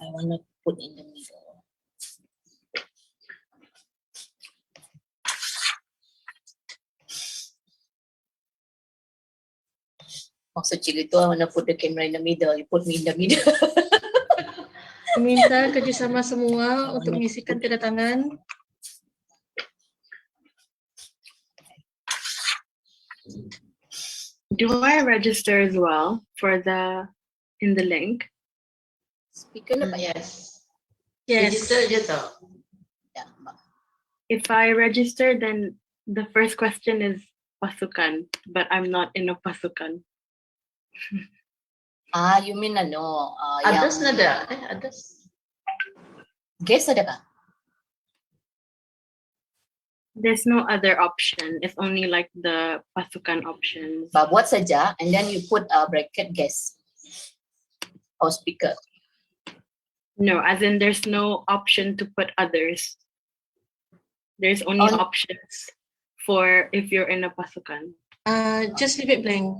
I want to put in the middle. Maksud cikgu tu, I want to put the camera in the middle. You put me in the middle. Minta kerjasama semua untuk mengisikan tanda tangan. Do I register as well for in the link? Speaker dapat ya? Yes. Register je tau. Ya, Mak. If I register, then the first question is pasukan, but I'm not in a pasukan. You mean ano? Others Yang ada? Others. guest ada kah? There's no other option. It's only like the pasukan options. Buat saja, and then you put a bracket guest or speaker. No, as in there's no option to put others. There's only options for if you're in a pasukan. Just leave it blank.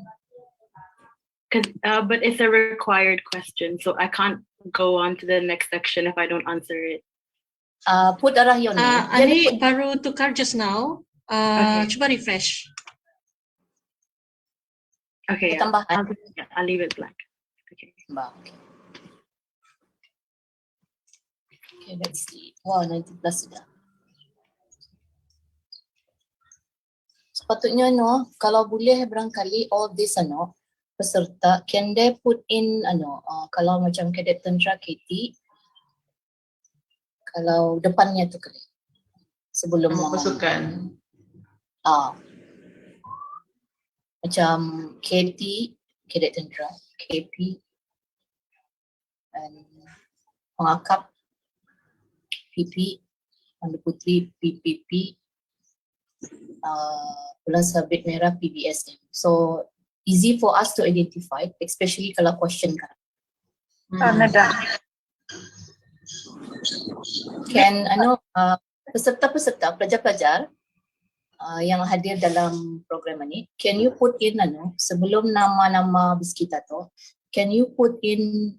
But it's a required question, so I can't go on to the next section if I don't answer it. Put arah yon. Ani baru tukar just now. Okay. Cuba refresh. Okay, yeah. I'll leave it blank. Okay. Okay. Okay, let's see. Wow, 90 plus sudah. Sepatutnya kalau boleh barangkali all this peserta, can they put in kalau macam kadet tentera KT, kalau depannya tu kali sebelum pasukan. Macam KT, kadet tentera, KP, and pengakap, PP, Pandu Puteri, PPP, bulan sabit merah, PBSM. So easy for us to identify, especially kalau question kan. Can peserta-peserta, pelajar-pelajar yang hadir dalam program ini, can you put in sebelum nama-nama bis kita tu, can you put in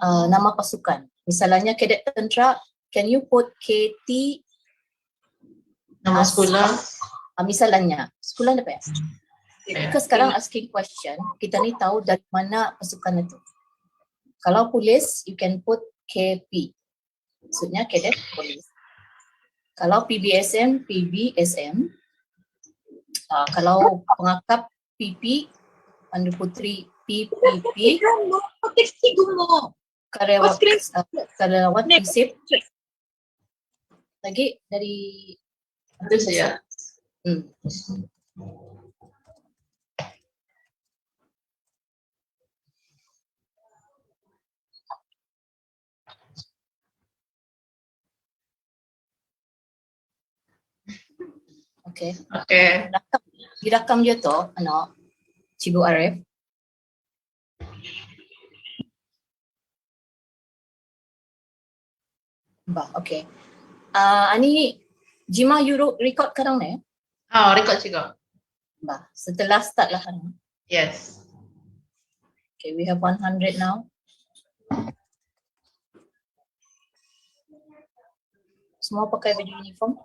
nama pasukan? Misalnya kadet tentera, can you put KT Nama sekolah. Misalnya, sekolah apa ya? Because sekarang asking question, kita ni tahu dari mana pasukan itu. Kalau polis, you can put KP. Maksudnya kadet polis. Kalau PBSM, PBSM. Kalau pengakap PP, Pandu Puteri, PPP. Karyawan PSIP. Lagi dari Itu saya. Okay. Okay. Dirakam je tu, Cikgu Arif. Okay. Ani Jima you record sekarang ni? Record juga. Setelah start lah kan? Yes. Okay, we have 100 now. Semua pakai baju uniform?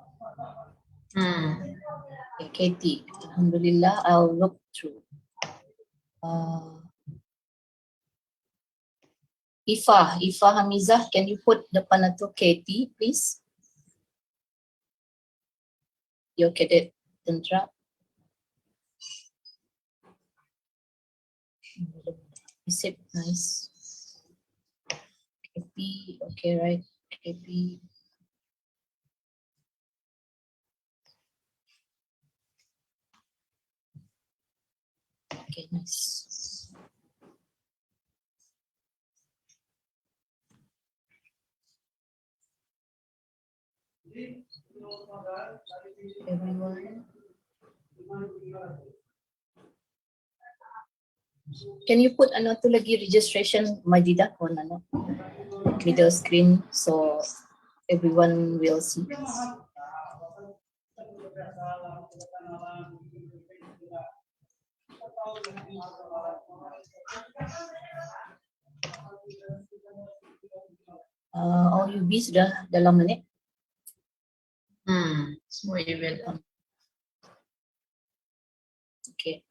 Okay, KT. Alhamdulillah, I'll look through. Ifa Hamizah, can you put depan itu KT, please? Your cadet tentera. Is it nice? KP, okay, right? KP. Okay, nice. Everyone. Can you put tu lagi registration Majidah on middle screen so everyone will see? OUB sudah dalam menit. Semua event. Okay.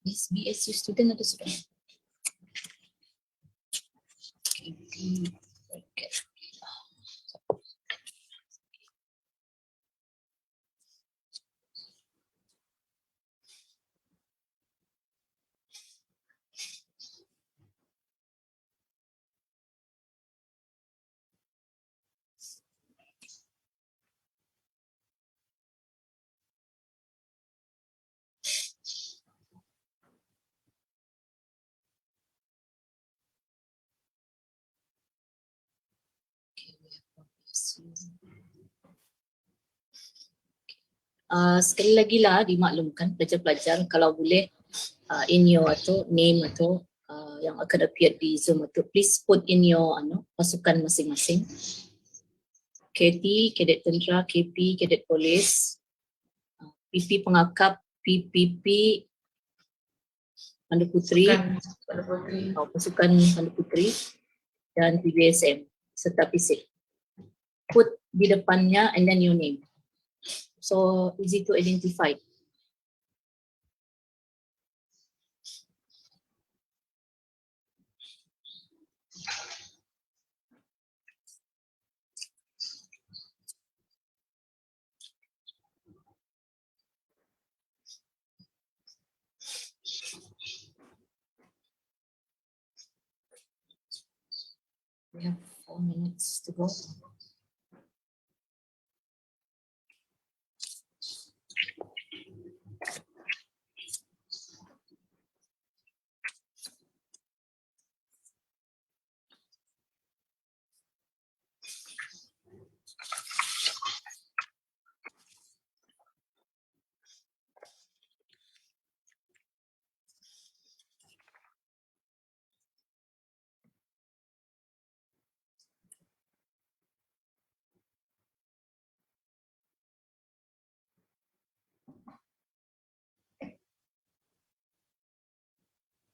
This BSU student atau sudah? Okay. Sekali lagi lah dimaklumkan pelajar-pelajar kalau boleh in your atau name atau yang akan appear di Zoom atau please put in your pasukan masing-masing. KT, Kadet Tentera, KP, Kadet Polis, PP Pengakap, PPP, Pandu Putri, pasukan Pandu Putri dan PBSM serta PISIK. Put di depannya and then your name. So easy to identify. We have 4 minutes to go.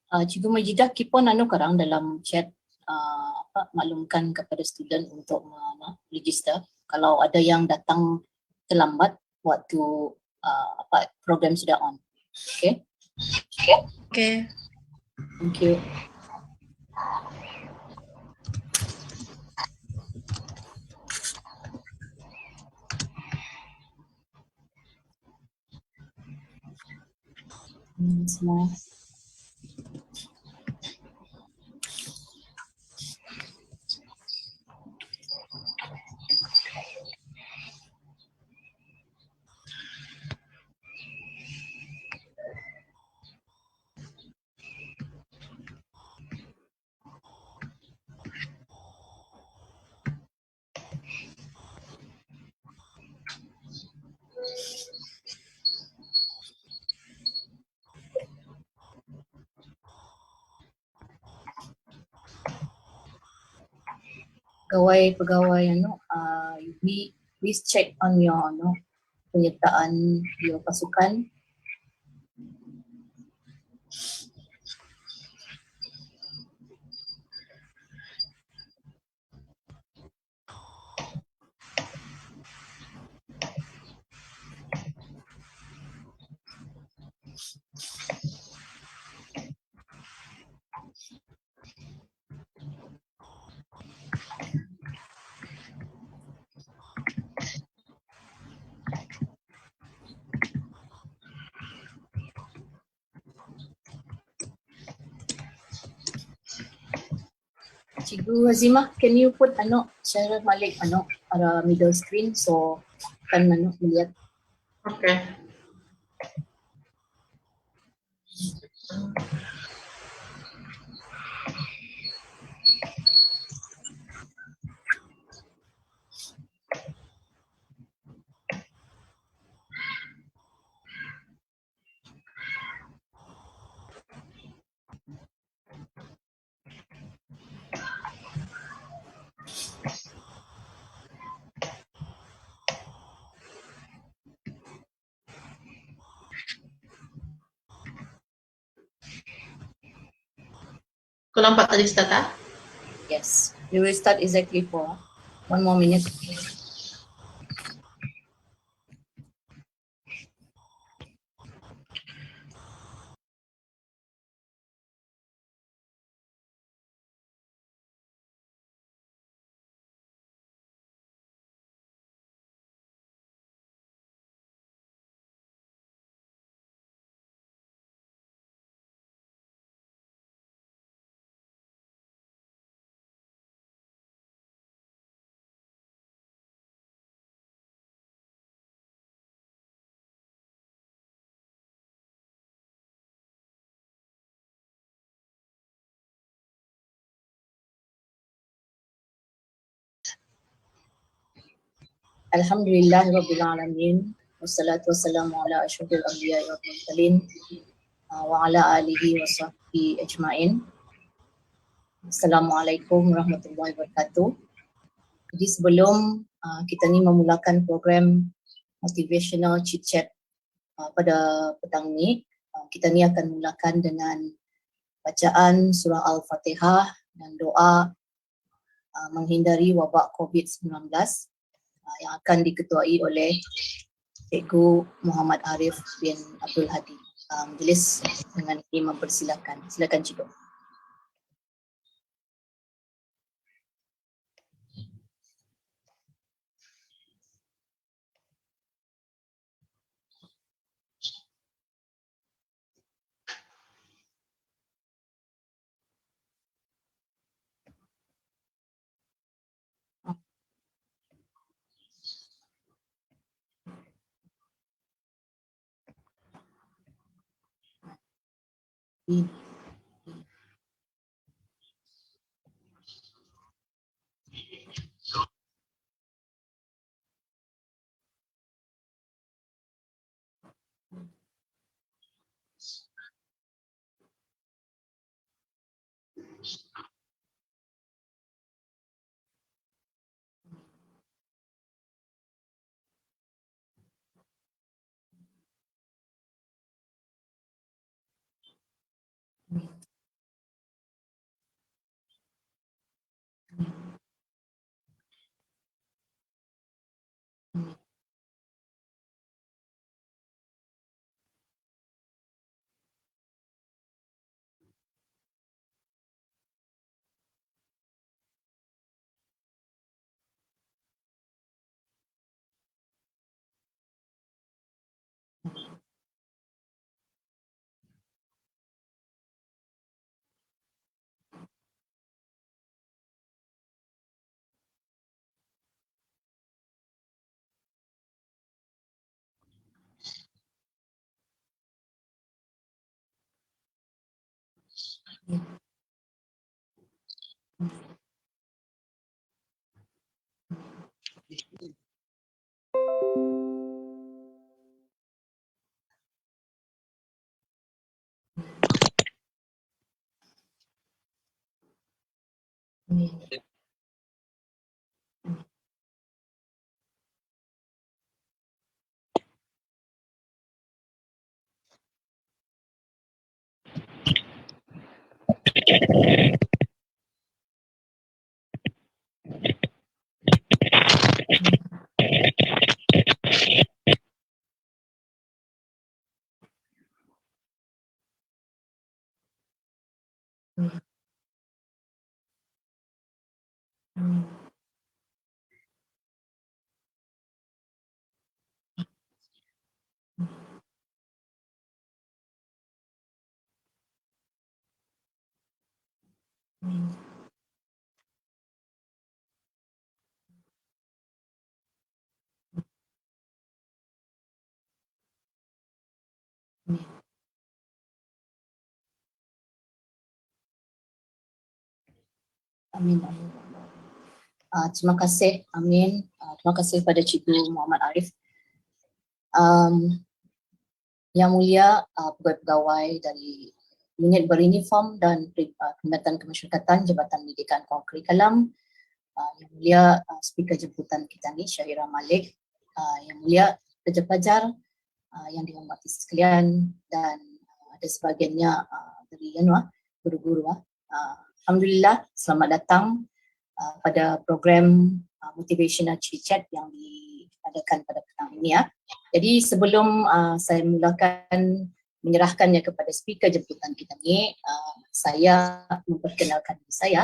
Cikgu Majidah keep on karang dalam chat maklumkan kepada student untuk register kalau ada yang datang terlambat waktu program sudah on. Okay? Okay. Thank you. Semua. Pegawai please check on your penyertaan your pasukan. Cikgu Hazimah, can you put Syahirah Malik middle screen so kan melihat. Okay. Pukul 4 tadi start ah? Yes, we will start exactly for 1 more minute. Alhamdulillahirabbil alamin. Wassalatu wassalamu ala asyrafil anbiya'i wal mursalin wa ala alihi wa sahbihi ajmain. Assalamualaikum warahmatullahi wabarakatuh. Jadi sebelum kita ni memulakan program Motivational Chit Chat pada petang ni, kita ni akan mulakan dengan bacaan surah Al-Fatihah dan doa menghindari wabak COVID-19 yang akan diketuai oleh Cikgu Muhammad Arif bin Abdul Hadi. Majlis dengan ini mempersilakan. Silakan Cikgu. Amin. Terima kasih. Amin. Terima kasih kepada Cikgu Muhammad Arif. Yang mulia pegawai-pegawai dari Unit Beruniform dan Perkhidmatan Kemasyarakatan Jabatan Pendidikan Kokurikulum. Yang mulia speaker jemputan kita ni Syahirah Malik. Yang mulia pelajar-pelajar yang dihormati sekalian, dan ada sebahagiannya dari guru-guru Alhamdulillah, selamat datang pada program Motivational Chit Chat yang diadakan pada petang ini ya. Jadi sebelum saya mulakan menyerahkannya kepada speaker jemputan kita ni, saya memperkenalkan diri saya.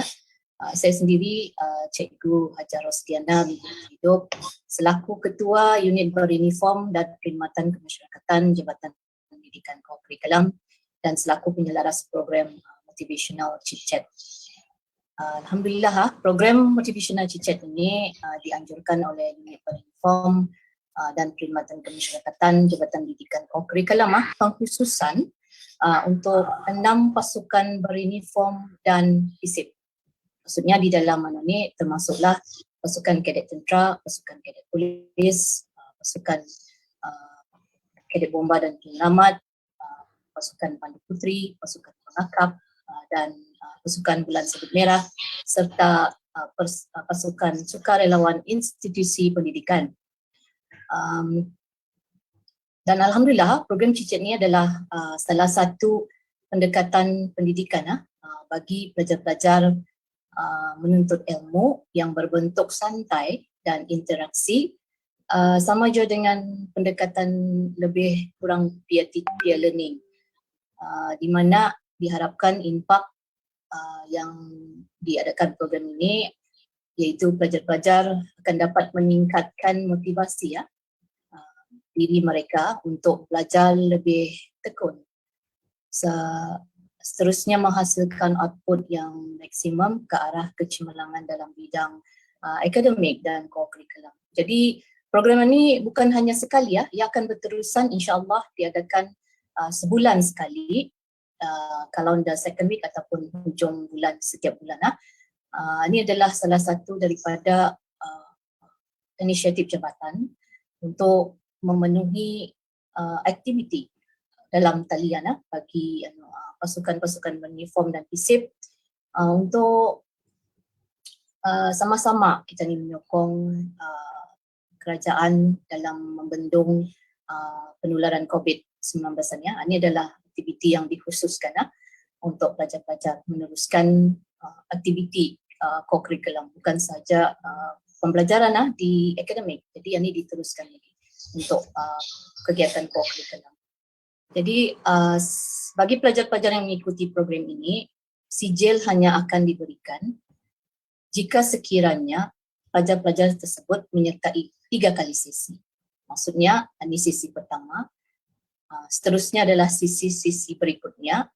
Saya sendiri Cikgu Hajar Rosdiana binti Hidup selaku Ketua Unit Beruniform dan Perkhidmatan Kemasyarakatan Jabatan Pendidikan Kokurikulum dan selaku penyelaras program Motivational Chit Chat. Alhamdulillah, program Motivational Chit Chat ini dianjurkan oleh Unit Beruniform dan Perkhidmatan Kemasyarakatan Jabatan Pendidikan Kokurikulum pengkhususan untuk 6 pasukan beruniform dan FISIP. Maksudnya di dalam mana ni termasuklah pasukan kadet tentera, pasukan kadet polis, pasukan kadet bomba dan penyelamat, pasukan pandu puteri, pasukan pengakap dan pasukan bulan sabit merah serta pasukan sukarelawan institusi pendidikan. Dan alhamdulillah program Chit Chat ni adalah salah satu pendekatan pendidikan bagi pelajar-pelajar menuntut ilmu yang berbentuk santai dan interaksi, sama juga dengan pendekatan lebih kurang peer learning, di mana diharapkan impak yang diadakan program ini iaitu pelajar-pelajar akan dapat meningkatkan motivasi diri mereka untuk belajar lebih tekun, seterusnya menghasilkan output yang maksimum ke arah kecemerlangan dalam bidang akademik dan co-curriculum. Jadi program ini bukan hanya sekali ya, ia akan berterusan insya-Allah diadakan sebulan sekali, kalau the second week ataupun hujung bulan setiap bulan. Ini adalah salah satu daripada inisiatif jabatan untuk memenuhi aktiviti dalam talian bagi pasukan-pasukan beruniform dan FISIP untuk sama-sama kita ni menyokong kerajaan dalam membendung penularan COVID-19 ya. Ini adalah aktiviti yang dikhususkan untuk pelajar-pelajar meneruskan aktiviti co-curriculum, bukan saja pembelajaran di akademik. Jadi ini diteruskan lagi untuk kegiatan co-curriculum. Jadi bagi pelajar-pelajar yang mengikuti program ini, sijil hanya akan diberikan jika sekiranya pelajar-pelajar tersebut menyertai 3 kali sesi. Maksudnya ini sesi pertama, seterusnya adalah sesi-sesi berikutnya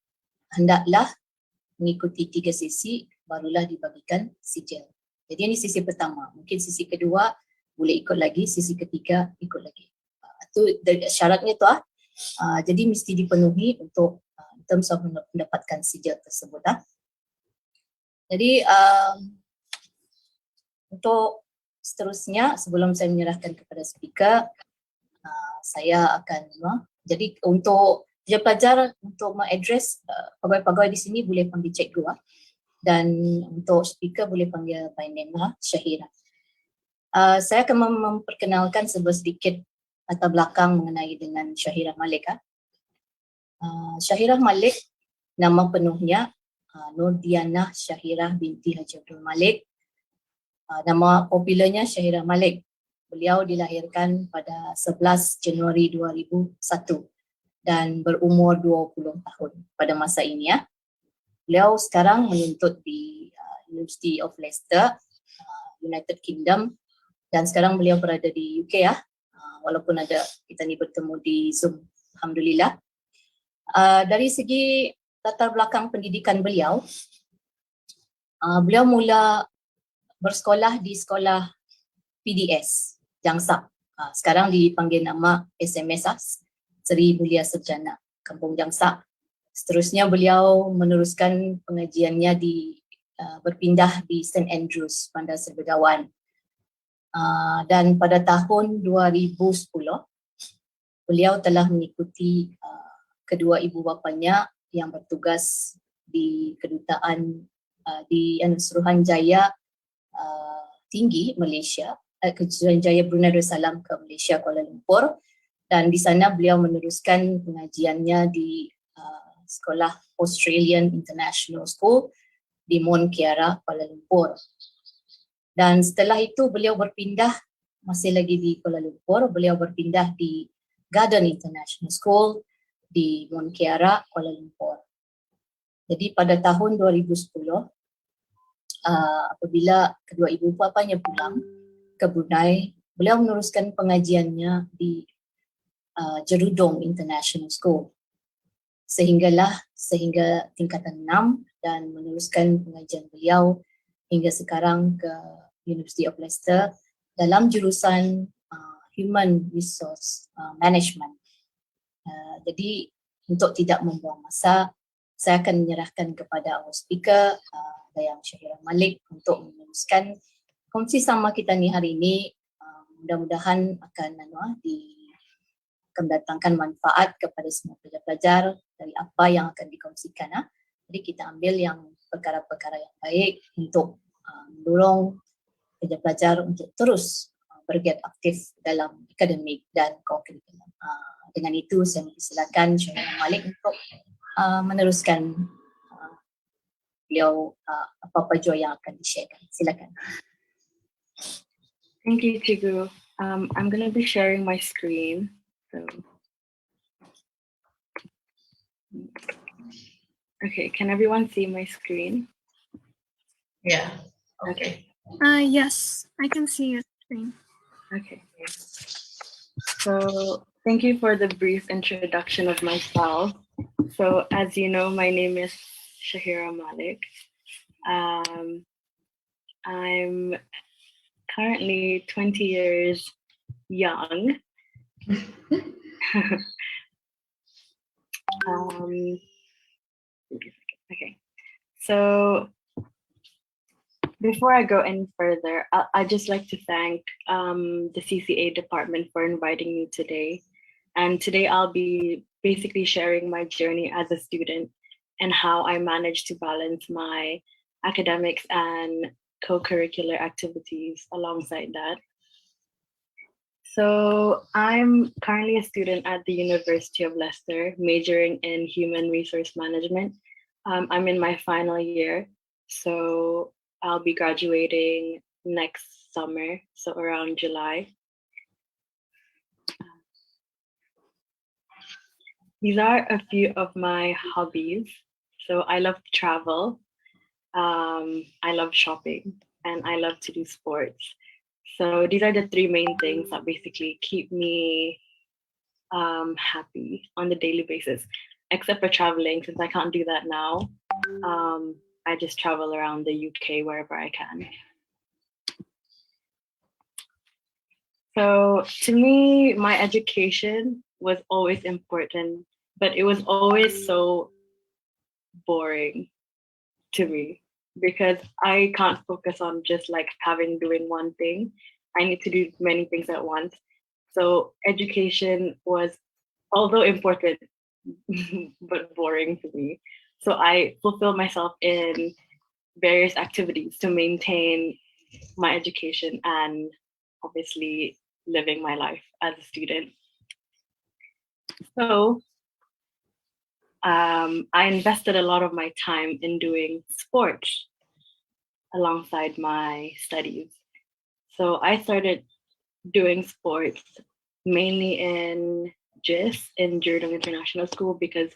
hendaklah mengikuti 3 sesi barulah dibagikan sijil. Jadi ini sesi pertama, mungkin sesi kedua boleh ikut lagi, sesi ketiga ikut lagi. Itu syaratnya tu jadi mesti dipenuhi untuk in terms of mendapatkan sijil tersebut. Jadi untuk seterusnya sebelum saya menyerahkan kepada speaker, saya akan jadi untuk pelajar untuk mengadres pegawai-pegawai di sini boleh panggil cikgu dan untuk speaker boleh panggil by name Syahirah. Saya akan memperkenalkan sedikit latar belakang mengenai dengan Syahirah Malik. Syahirah Malik, nama penuhnya Nurdianah Syahirah binti Haji Abdul Malik. Nama popularnya Syahirah Malik. Beliau dilahirkan pada 11 Januari 2001 dan berumur 20 tahun pada masa ini. Beliau sekarang menuntut di University of Leicester, United Kingdom, dan sekarang beliau berada di UK walaupun ada kita ni bertemu di Zoom, alhamdulillah. Dari segi latar belakang pendidikan beliau, beliau mula bersekolah di sekolah PDS Jangsap, sekarang dipanggil nama SMS Seri Belia Sarjana Kampung Jangsap. Seterusnya beliau meneruskan pengajiannya berpindah di St Andrews Bandar Serbegawan. Dan pada tahun 2010 beliau telah mengikuti kedua ibu bapanya yang bertugas di kedutaan di Suruhanjaya Tinggi Malaysia, Suruhanjaya Brunei Darussalam ke Malaysia Kuala Lumpur, dan di sana beliau meneruskan pengajiannya di sekolah Australian International School di Mont Kiara, Kuala Lumpur. Dan setelah itu beliau berpindah, masih lagi di Kuala Lumpur, beliau berpindah di Garden International School di Mont Kiara, Kuala Lumpur. Jadi pada tahun 2010, apabila kedua ibu bapanya pulang ke Brunei, beliau meneruskan pengajiannya di Jerudong International School. Sehingga tingkatan 6 dan meneruskan pengajian beliau hingga sekarang ke University of Leicester dalam jurusan Human Resource Management. Jadi untuk tidak membuang masa, saya akan menyerahkan kepada our speaker, Dayang Syahirah Malik, untuk meneruskan kongsi sama kita ni hari ini. Mudah-mudahan akan mendatangkan manfaat kepada semua pelajar-pelajar dari apa yang akan dikongsikan. Jadi kita ambil yang perkara-perkara yang baik untuk mendorong pelajar-pelajar untuk terus bergiat aktif dalam akademik dan co-curriculum. Dengan itu saya mempersilakan Syahirah Malik untuk meneruskan beliau apa-apa jua yang akan di-sharekan. Silakan. Thank you, Cikgu. I'm going to be sharing my screen. So, okay, can everyone see my screen? Yeah. Okay. Yes, I can see your screen. Okay. So, thank you for the brief introduction of myself. So, as you know, my name is Syahirah Malik. I'm currently 20 years young. Okay, so before I go any further, I'd just like to thank the CCA department for inviting me today. And today I'll be basically sharing my journey as a student and how I managed to balance my academics and co-curricular activities alongside that. So I'm currently a student at the University of Leicester, majoring in human resource management. I'm in my final year, so I'll be graduating next summer, so around July. These are a few of my hobbies. So I love to travel, I love shopping, and I love to do sports. So these are the three main things that basically keep me happy on the daily basis, except for traveling, since I can't do that now. I just travel around the UK wherever I can. So to me, my education was always important, but it was always so boring to me because I can't focus on just like doing one thing. I need to do many things at once. So education was, although important, but boring for me. So I fulfilled myself in various activities to maintain my education and obviously living my life as a student. So I invested a lot of my time in doing sports alongside my studies. So I started doing sports mainly in GIS, in Jerudong International School, because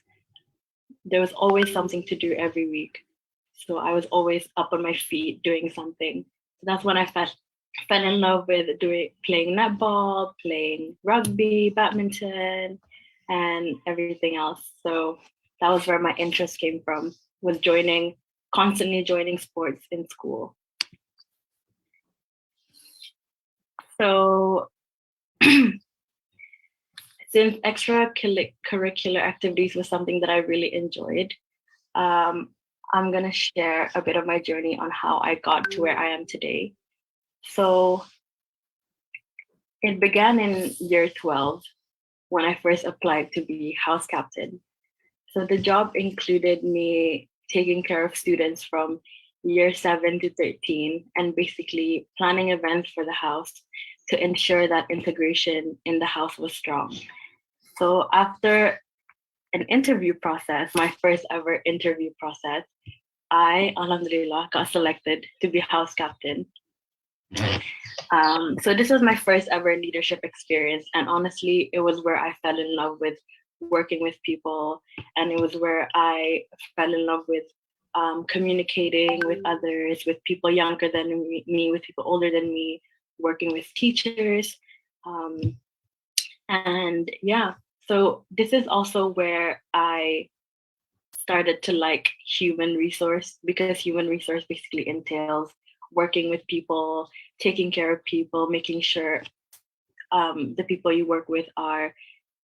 there was always something to do every week. So I was always up on my feet doing something. So that's when I fell in love with playing netball, playing rugby, badminton, and everything else. So that was where my interest came from, was constantly joining sports in school. So since extracurricular activities was something that I really enjoyed, I'm gonna share a bit of my journey on how I got to where I am today. So it began in year 12 when I first applied to be house captain. So the job included me taking care of students from year 7 to 13 and basically planning events for the house to ensure that integration in the house was strong. So after an interview process, my first ever interview process, I, alhamdulillah, got selected to be house captain. So this was my first ever leadership experience, and honestly, it was where I fell in love with working with people, and it was where I fell in love with communicating with others, with people younger than me, with people older than me, working with teachers. And yeah, so this is also where I started to like human resource, because human resource basically entails working with people, taking care of people, making sure the people you work with are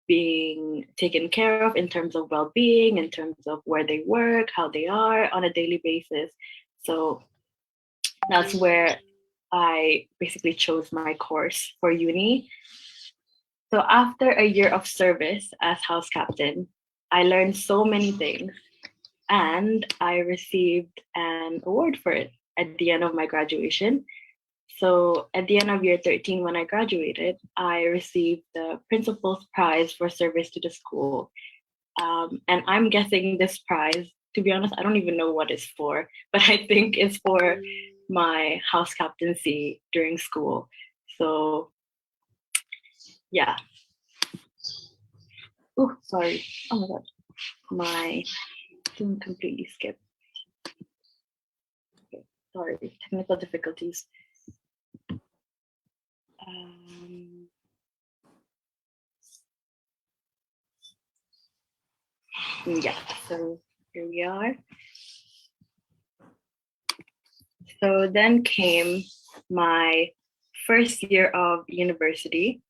being taken care of in terms of well-being, in terms of where they work, how they are on a daily basis. So that's where I basically chose my course for uni. So after a year of service as house captain, I learned so many things, and I received an award for it at the end of my graduation. So at the end of year 13, when I graduated, I received the Principal's Prize for service to the school. And I'm guessing this prize, to be honest, I don't even know what it's for, but I think it's for my house captaincy during school. So yeah. Oh, sorry. Oh my God. My thing completely skipped. Okay, sorry, technical difficulties. Yeah, so here we are. So then came my first year of university.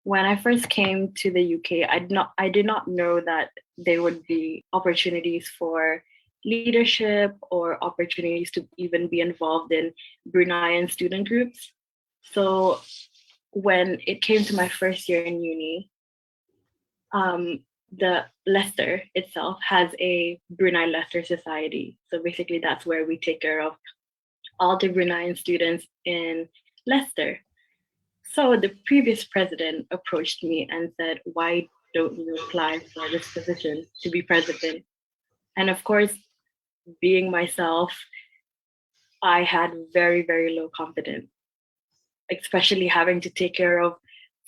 When I first came to the UK, I did not know that there would be opportunities for leadership or opportunities to even be involved in Bruneian student groups. So when it came to my first year in uni, the Leicester itself has a Brunei Leicester Society. So basically that's where we take care of all the Bruneian students in Leicester. So the previous president approached me and said, why don't you apply for this position to be president? And of course, being myself, I had very, very low confidence, especially having to take care of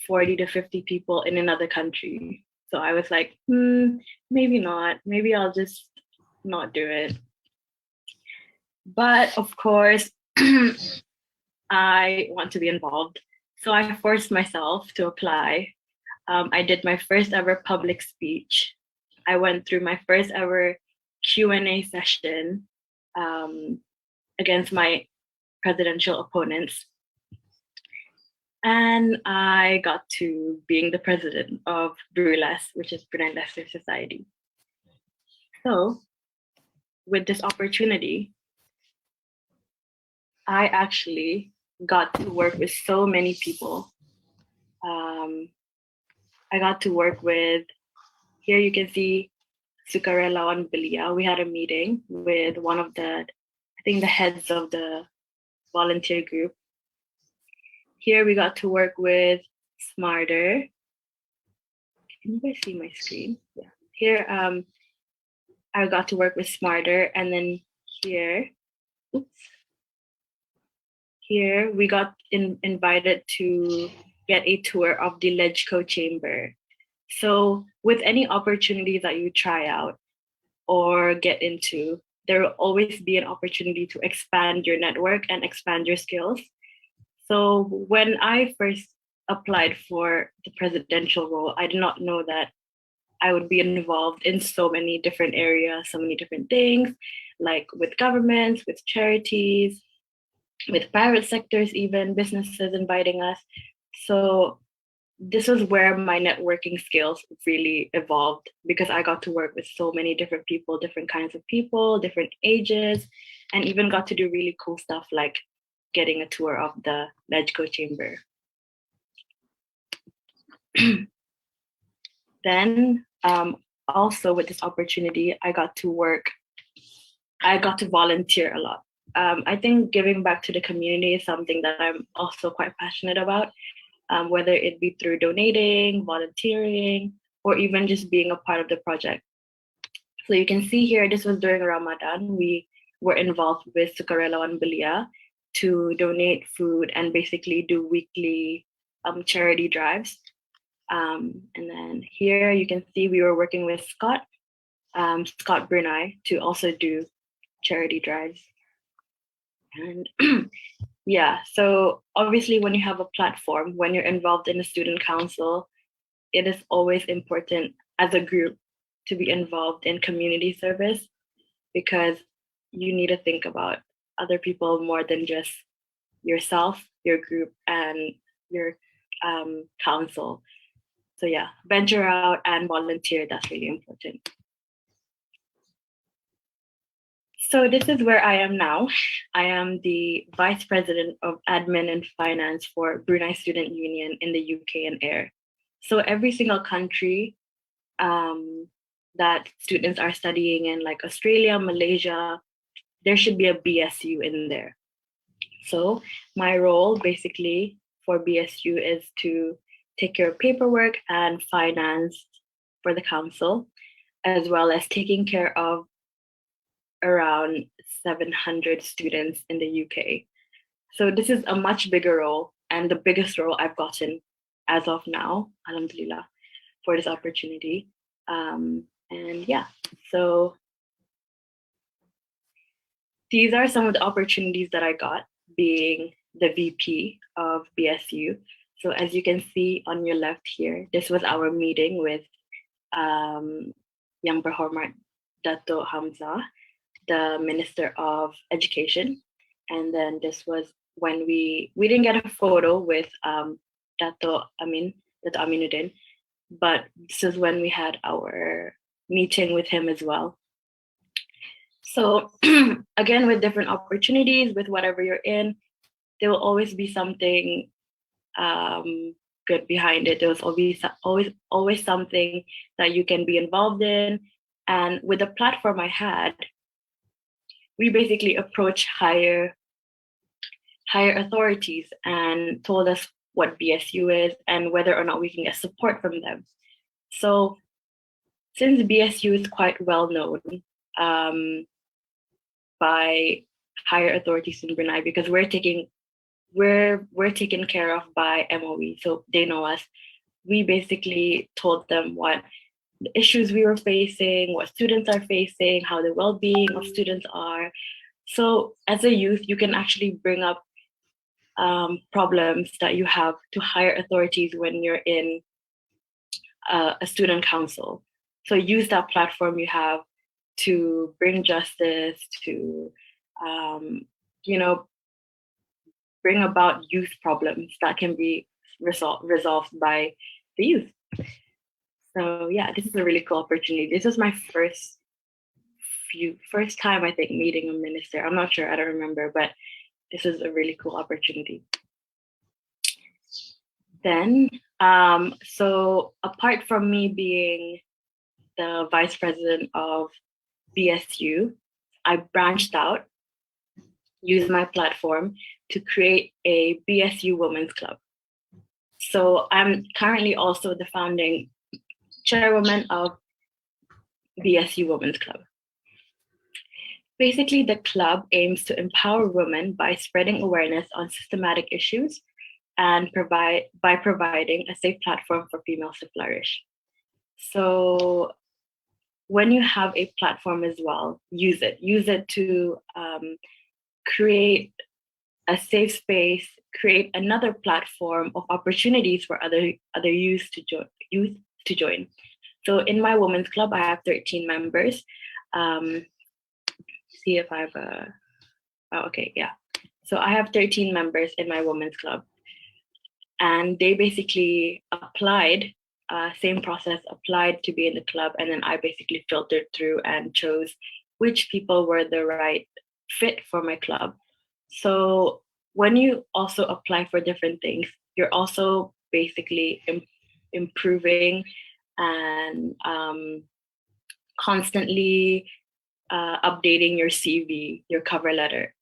40 to 50 people in another country. So I was like, maybe not. Maybe I'll just not do it. But of course, I want to be involved. So I forced myself to apply. I did my first ever public speech. I went through my first ever Q&A session against my presidential opponents. And I got to being the president of BRULES, which is Brunei Leicester Society. So with this opportunity, I actually got to work with so many people. I got to work with, here you can see Sukarelawan Belia. We had a meeting with one of the, I think the heads of the volunteer group. Here we got to work with Smarter. Can you guys see my screen? Yeah. Here I got to work with Smarter, and then here, here we got invited to get a tour of the LegCo chamber. So with any opportunity that you try out or get into, there will always be an opportunity to expand your network and expand your skills. So when I first applied for the presidential role, I did not know that I would be involved in so many different areas, so many different things, like with governments, with charities, with private sectors, even businesses inviting us. So this was where my networking skills really evolved, because I got to work with so many different people, different kinds of people, different ages, and even got to do really cool stuff like getting a tour of the LegCo chamber. Then also with this opportunity, I got to volunteer a lot. I think giving back to the community is something that I'm also quite passionate about, whether it be through donating, volunteering, or even just being a part of the project. So you can see here, this was during Ramadan. We were involved with Sukarelawan Belia to donate food and basically do weekly charity drives. And then here you can see we were working with Scott Brunei to also do charity drives. And yeah, so obviously when you have a platform, when you're involved in a student council, it is always important as a group to be involved in community service, because you need to think about other people more than just yourself, your group, and your council. So yeah, venture out and volunteer, that's really important. So this is where I am now. I am the Vice President of Admin and Finance for Brunei Students Union in the UK and AIR. So every single country that students are studying in, like Australia, Malaysia, there should be a BSU in there. So my role basically for BSU is to take care of paperwork and finance for the council, as well as taking care of around 700 students in the UK. So this is a much bigger role and the biggest role I've gotten as of now, alhamdulillah, for this opportunity. And yeah, so these are some of the opportunities that I got being the VP of BSU. So as you can see on your left here, this was our meeting with Yang Berhormat Dato' Hamzah, the Minister of Education. And then this was when we didn't get a photo with Dato' Aminuddin, but this is when we had our meeting with him as well. So again, with different opportunities, with whatever you're in, there will always be something good behind it. There was always something that you can be involved in. And with the platform I had, we basically approached higher authorities and told us what BSU is and whether or not we can get support from them. So since BSU is quite well known by higher authorities in Brunei, because we're taken care of by MOE, so they know us. We basically told them what the issues we were facing, what students are facing, how the well-being of students are. So as a youth, you can actually bring up problems that you have to higher authorities when you're in a student council. So use that platform you have to bring justice, to bring about youth problems that can be resolved by the youth. So yeah, this is a really cool opportunity. This was my first time, I think, meeting a minister. I'm not sure, I don't remember, but this is a really cool opportunity. Then, so apart from me being the vice president of BSU, I branched out, used my platform to create a BSU Women's Club. So I'm currently also the founding chairwoman of BSU Women's Club. Basically, the club aims to empower women by spreading awareness on systematic issues and by providing a safe platform for females to flourish. So when you have a platform as well, use it. Use it to create a safe space, create another platform of opportunities for other youth to join. So in my women's club, I have 13 members. See if I have a, oh, okay, yeah. So I have 13 members in my women's club, and they basically applied, same process, applied to be in the club, and then I basically filtered through and chose which people were the right fit for my club. So when you also apply for different things, you're also basically improving and constantly updating your CV, your cover letter.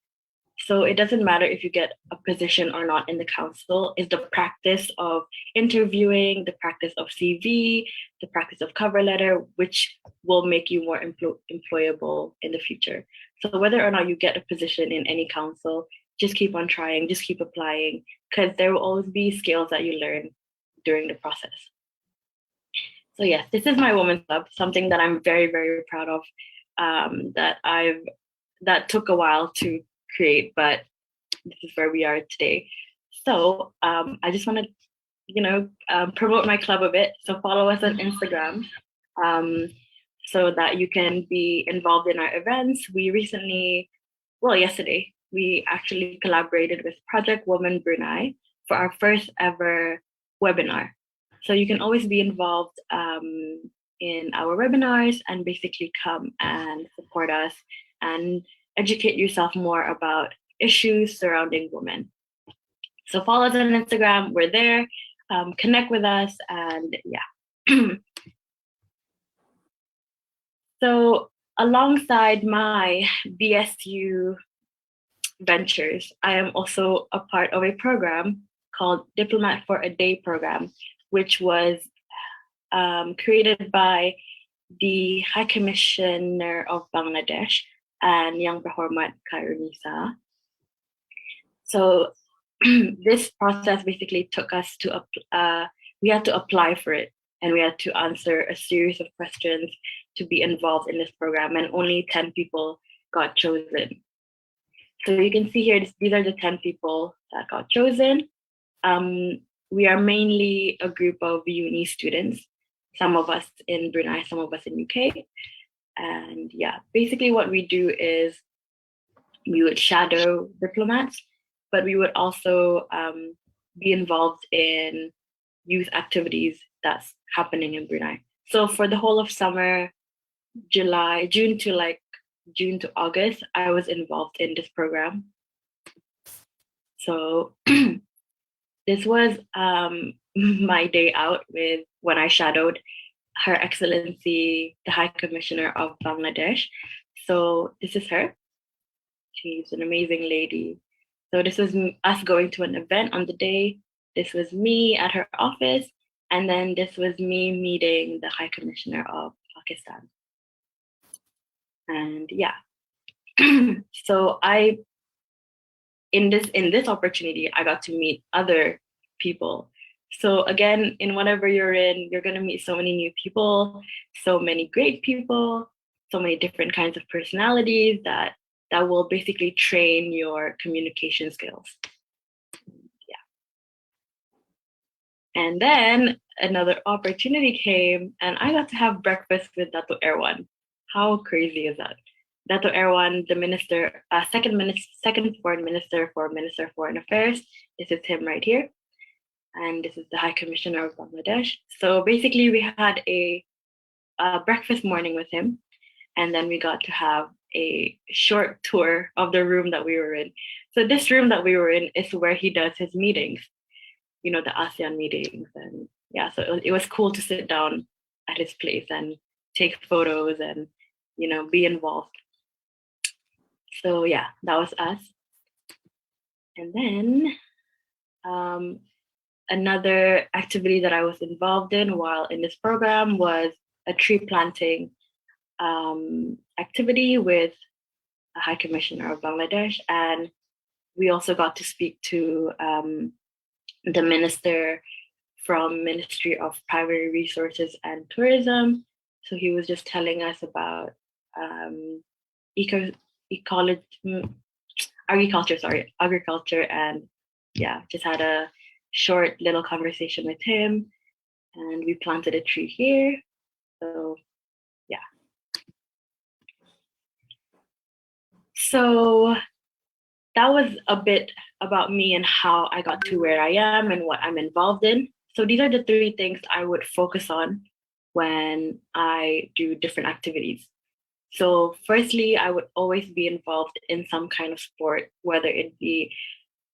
So it doesn't matter if you get a position or not in the council. It's the practice of interviewing, the practice of CV, the practice of cover letter, which will make you more employable in the future. So whether or not you get a position in any council, just keep on trying, just keep applying, because there will always be skills that you learn during the process. So yes, this is my women's club, something that I'm very, very proud of, that took a while to create, but this is where we are today. So I just want to, promote my club a bit. So follow us on Instagram, so that you can be involved in our events. We recently, yesterday, we actually collaborated with Project Women Brunei for our first ever webinar. So you can always be involved in our webinars and basically come and support us and educate yourself more about issues surrounding women. So follow us on Instagram, we're there, connect with us, and yeah. So alongside my BSU ventures, I am also a part of a program called Diplomat for a Day program, which was created by the High Commissioner of Bangladesh and Yang Berhormat Khairunisa. So this process basically took us to, we had to apply for it, and we had to answer a series of questions to be involved in this program, and only 10 people got chosen. So you can see here, these are the 10 people that got chosen. We are mainly a group of uni students, some of us in Brunei, some of us in UK. And yeah, basically what we do is we would shadow diplomats, but we would also be involved in youth activities that's happening in Brunei. So for the whole of summer, June to August, I was involved in this program. So this was my day out when I shadowed Her Excellency, the High Commissioner of Bangladesh. So this is her. She's an amazing lady. So this was us going to an event on the day. This was me at her office. And then this was me meeting the High Commissioner of Pakistan. And yeah, so in this opportunity, I got to meet other people. So again, in whatever you're in, you're going to meet so many new people, so many great people, so many different kinds of personalities that will basically train your communication skills. Yeah. And then another opportunity came, and I got to have breakfast with Dato' Erwan. How crazy is that? Dato' Erwan, the minister, second foreign minister for Foreign Affairs. This is him right here. And this is the High Commissioner of Bangladesh. So basically we had a breakfast morning with him. And then we got to have a short tour of the room that we were in. So this room that we were in is where he does his meetings, the ASEAN meetings. And yeah, so it was cool to sit down at his place and take photos and, be involved. So yeah, that was us. And then another activity that I was involved in while in this program was a tree planting activity with a High Commissioner of Bangladesh. And we also got to speak to the minister from Ministry of Primary Resources and Tourism. So he was just telling us about agriculture, and yeah, just had a short little conversation with him, and we planted a tree here. So yeah. So that was a bit about me and how I got to where I am and what I'm involved in. So these are the 3 things I would focus on when I do different activities. So firstly, I would always be involved in some kind of sport, whether it be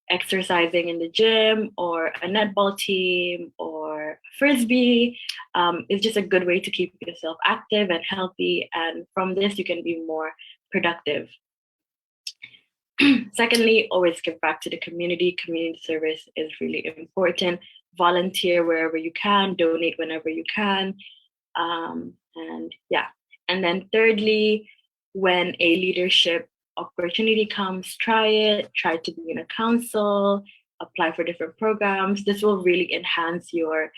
exercising in the gym or a netball team or frisbee. It's just a good way to keep yourself active and healthy. And from this, you can be more productive. Secondly, always give back to the community. Community service is really important. Volunteer wherever you can, donate whenever you can. And yeah. And then thirdly, when a leadership opportunity comes, try it. Try to be in a council, apply for different programs. This will really enhance your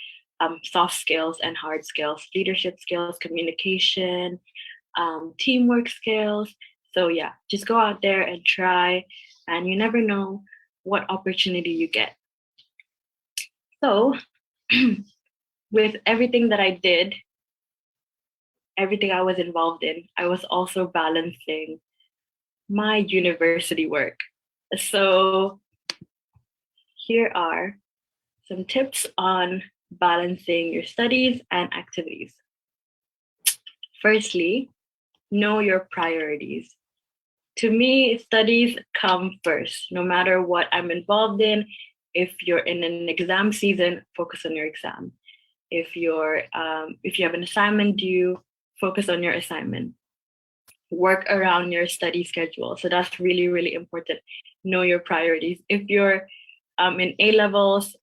soft skills and hard skills, leadership skills, communication, teamwork skills. So yeah, just go out there and try, and you never know what opportunity you get. So with everything that I did, everything I was involved in, I was also balancing my university work. So here are some tips on balancing your studies and activities. Firstly, know your priorities. To me, studies come first, no matter what I'm involved in. If you're in an exam season, focus on your exam. If you have an assignment due, focus on your assignment. Work around your study schedule. So that's really, really important. Know your priorities. If you're in A-levels,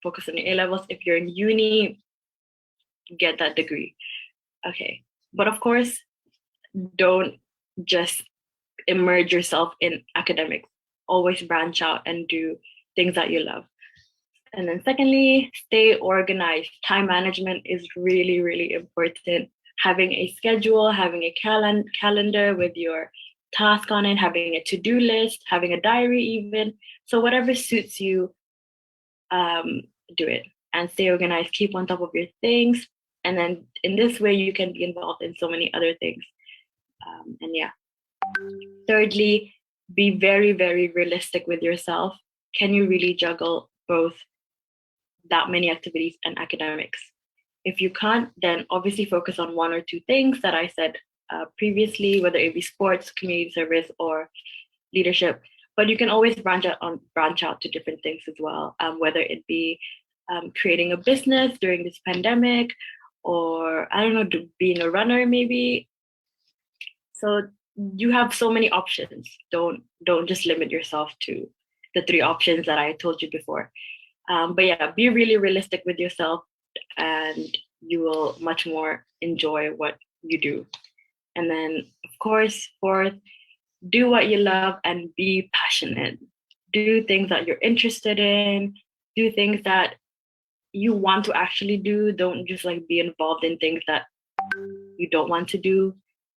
focus on your A-levels. If you're in uni, get that degree. Okay. But of course, don't just immerse yourself in academics. Always branch out and do things that you love. And then secondly, stay organized. Time management is really, really important. Having a schedule, having a calendar with your task on it, having a to-do list, having a diary even. So whatever suits you, do it. And stay organized, keep on top of your things. And then in this way, you can be involved in so many other things. And yeah. Thirdly, be very, very realistic with yourself. Can you really juggle both that many activities and academics? If you can't, then obviously focus on one or two things that I said previously, whether it be sports, community service, or leadership. But you can always branch out to different things as well, whether it be creating a business during this pandemic, or I don't know, being a runner maybe. So you have so many options. Don't just limit yourself to the 3 options that I told you before. But yeah, be really realistic with yourself, and you will much more enjoy what you do. And then, of course, fourth, do what you love and be passionate. Do things that you're interested in. Do things that you want to actually do. Don't just like be involved in things that you don't want to do,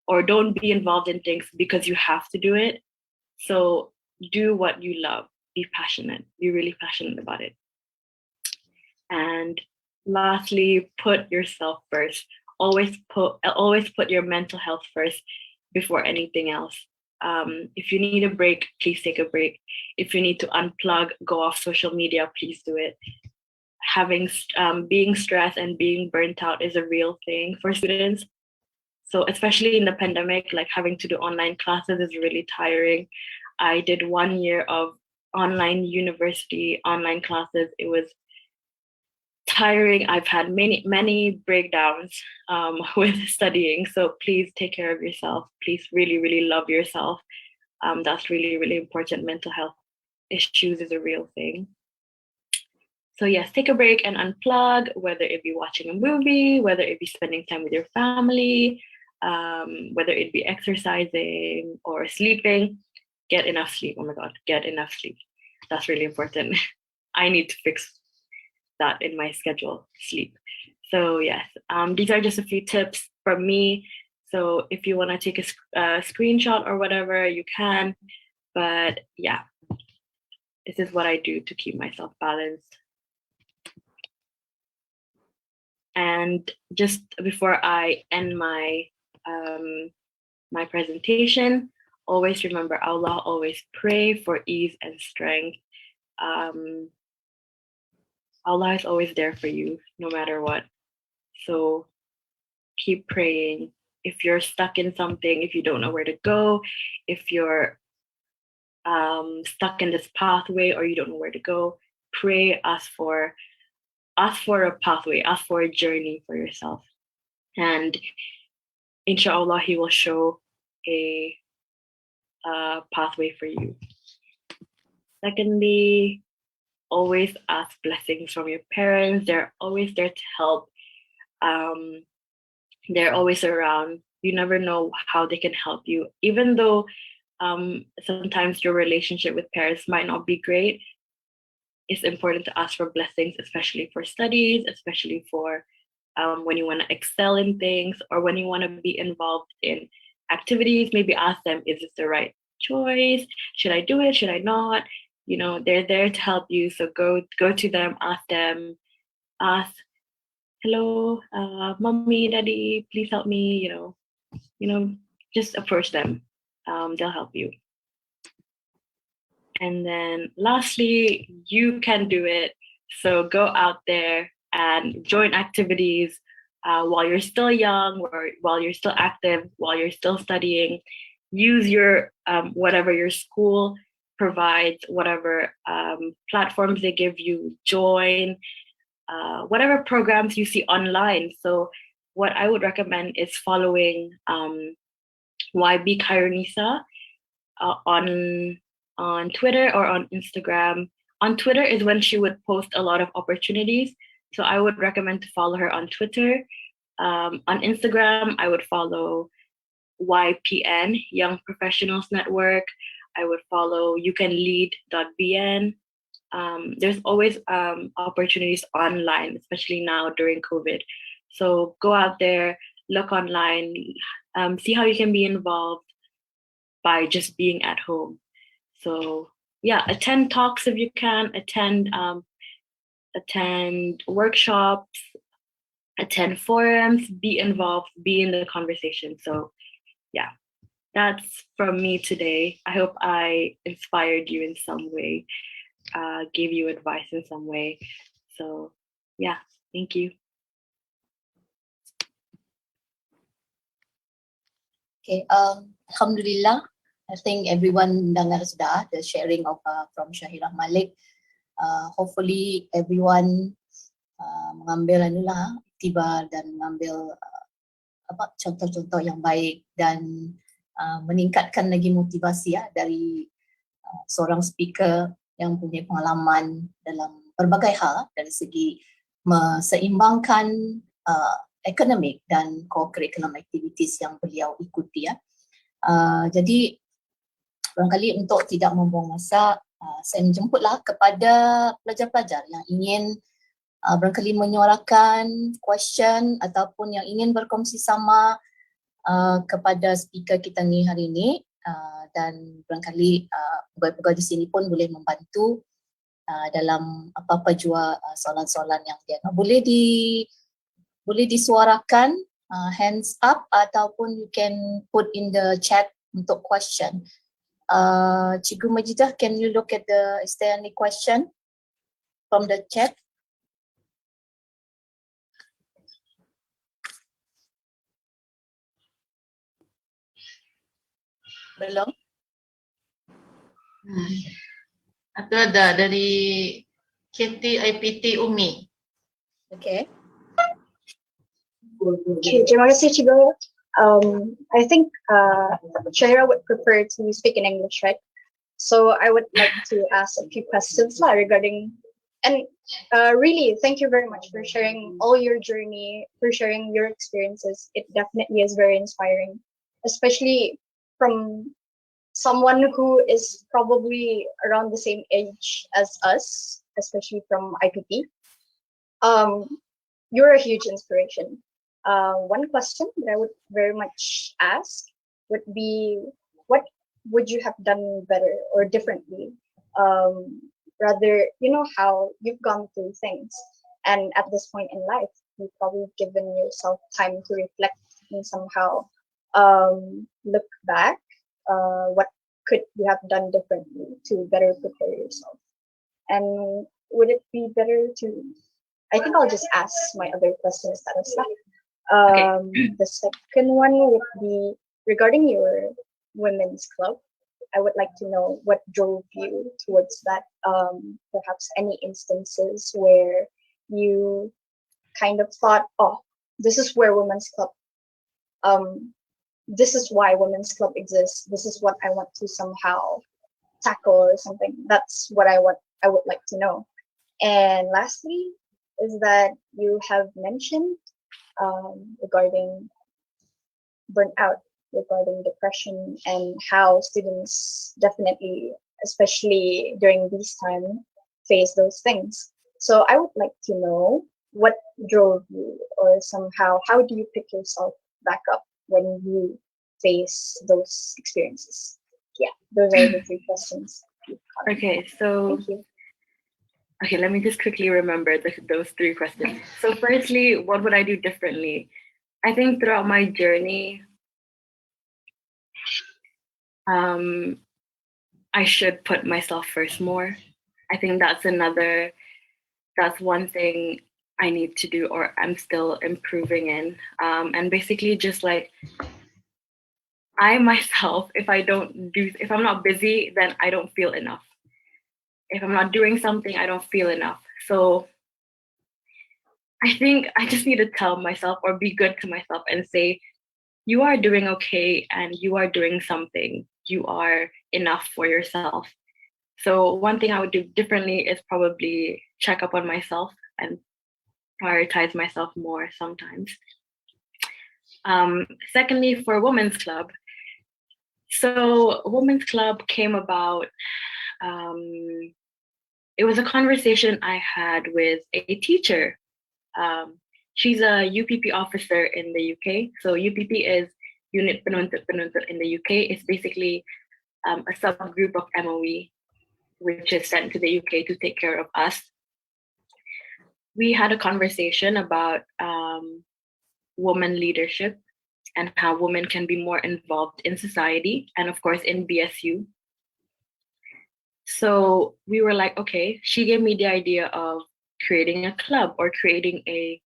or don't be involved in things because you have to do it. So do what you love. Be passionate. Be really passionate about it. And lastly, put yourself first. Always put your mental health first before anything else. If you need a break, please take a break. If you need to unplug, go off social media, please do it. Being stressed and being burnt out is a real thing for students. So especially in the pandemic, like having to do online classes is really tiring. I did 1 year of online university, online classes. It was tiring. I've had many breakdowns with studying. So please take care of yourself. Please really, really love yourself. That's really, really important. Mental health issues is a real thing. So yes, take a break and unplug, whether it be watching a movie, whether it be spending time with your family, whether it be exercising or sleeping. Get enough sleep. Oh my God, get enough sleep. That's really important. I need to fix that in my schedule, sleep. So yes, these are just a few tips from me. So if you want to take a screenshot or whatever, you can. But yeah, this is what I do to keep myself balanced. And just before I end my my presentation, always remember Allah, always pray for ease and strength. Allah is always there for you, no matter what. So keep praying. If you're stuck in something, if you don't know where to go, if you're stuck in this pathway or you don't know where to go, pray, ask for a pathway, ask for a journey for yourself. And inshallah, He will show a pathway for you. Secondly, always ask blessings from your parents. They're always there to help. They're always around You never know how they can help you. Even though sometimes your relationship with parents might not be great, it's important to ask for blessings, especially for studies, especially for when you want to excel in things or when you want to be involved in activities. Maybe ask them, is this the right choice? Should I do it? Should I not? You know, they're there to help you. So go to them, ask, hello, mommy, daddy, please help me, just approach them. They'll help you. And then lastly, you can do it. So go out there and join activities while you're still young, or while you're still active, while you're still studying. Use your whatever your school provides, whatever platforms they give you, join whatever programs you see online. So what I would recommend is following YB Kaironisa on Twitter or on Instagram. On Twitter is when she would post a lot of opportunities. So I would recommend to follow her on Twitter. On Instagram, I would follow YPN, Young Professionals Network. I would follow youcanlead.bn. There's always opportunities online, especially now during COVID. So go out there, look online, see how you can be involved by just being at home. So yeah, attend talks if you can, attend workshops, attend forums, be involved, be in the conversation. So yeah, that's from me today. I hope I inspired you in some way, gave you advice in some way. So yeah, thank you. Okay, Alhamdulillah, I think everyone dengar sudah the sharing of from Syahirah Malik. Hopefully everyone mengambil iktibar dan mengambil contoh-contoh yang baik dan meningkatkan lagi motivasi dari seorang speaker yang punya pengalaman dalam berbagai hal dari segi seimbangkan academic dan co-curriculum activities yang beliau ikuti Jadi barangkali untuk tidak membuang masa, saya menjemputlah kepada pelajar-pelajar yang ingin barangkali menyuarakan question ataupun yang ingin berkongsi sama kepada speaker kita ni hari ini, dan barangkali pegawai-pegawai di sini pun boleh membantu dalam apa-apa jua soalan-soalan yang dia boleh disuarakan, hands up, ataupun you can put in the chat untuk question. Cikgu Majidah, can you look at is there any question from the chat? Belum? Itu ada dari KTIPT Umi. Okay. Okay, terima kasih Cikgu. I think Syahirah would prefer to speak in English, right? So I would like to ask a few questions regarding, and really thank you very much for sharing all your journey, for sharing your experiences. It definitely is very inspiring, especially from someone who is probably around the same age as us, especially from IPT. You're a huge inspiration. One question that I would very much ask would be, what would you have done better or differently? Rather, how you've gone through things, and at this point in life, you've probably given yourself time to reflect and somehow look back. What could you have done differently to better prepare yourself? And would it be better to, I think I'll just ask my other questions that are stuck. The second one would be regarding your women's club. I would like to know what drove you towards that. Perhaps any instances where you kind of thought, oh, this is where women's club, this is why women's club exists. This is what I want to somehow tackle or something. That's what I would like to know. And lastly is that you have mentioned regarding burnt out regarding depression and how students definitely, especially during these time, face those things. So I would like to know what drove you, or somehow how do you pick yourself back up when you face those experiences? Yeah, those are the 3 questions. Okay, so Thank you. okay, let me just quickly remember those 3 questions. So firstly, what would I do differently? I think throughout my journey, I should put myself first more. I think that's one thing I need to do, or I'm still improving in. And basically just like I myself, if I'm not busy, then I don't feel enough. If I'm not doing something, I don't feel enough. So I think I just need to tell myself, or be good to myself and say, you are doing okay and you are doing something. You are enough for yourself. So one thing I would do differently is probably check up on myself and prioritize myself more sometimes. Secondly, for Women's Club. So Women's Club came about, it was a conversation I had with a teacher. She's a UPP officer in the UK. So UPP is Unit Beruniform in the UK. It's basically a subgroup of MOE, which is sent to the UK to take care of us. We had a conversation about women leadership and how women can be more involved in society and of course in BSU. So we were like, okay, she gave me the idea of creating a club or creating a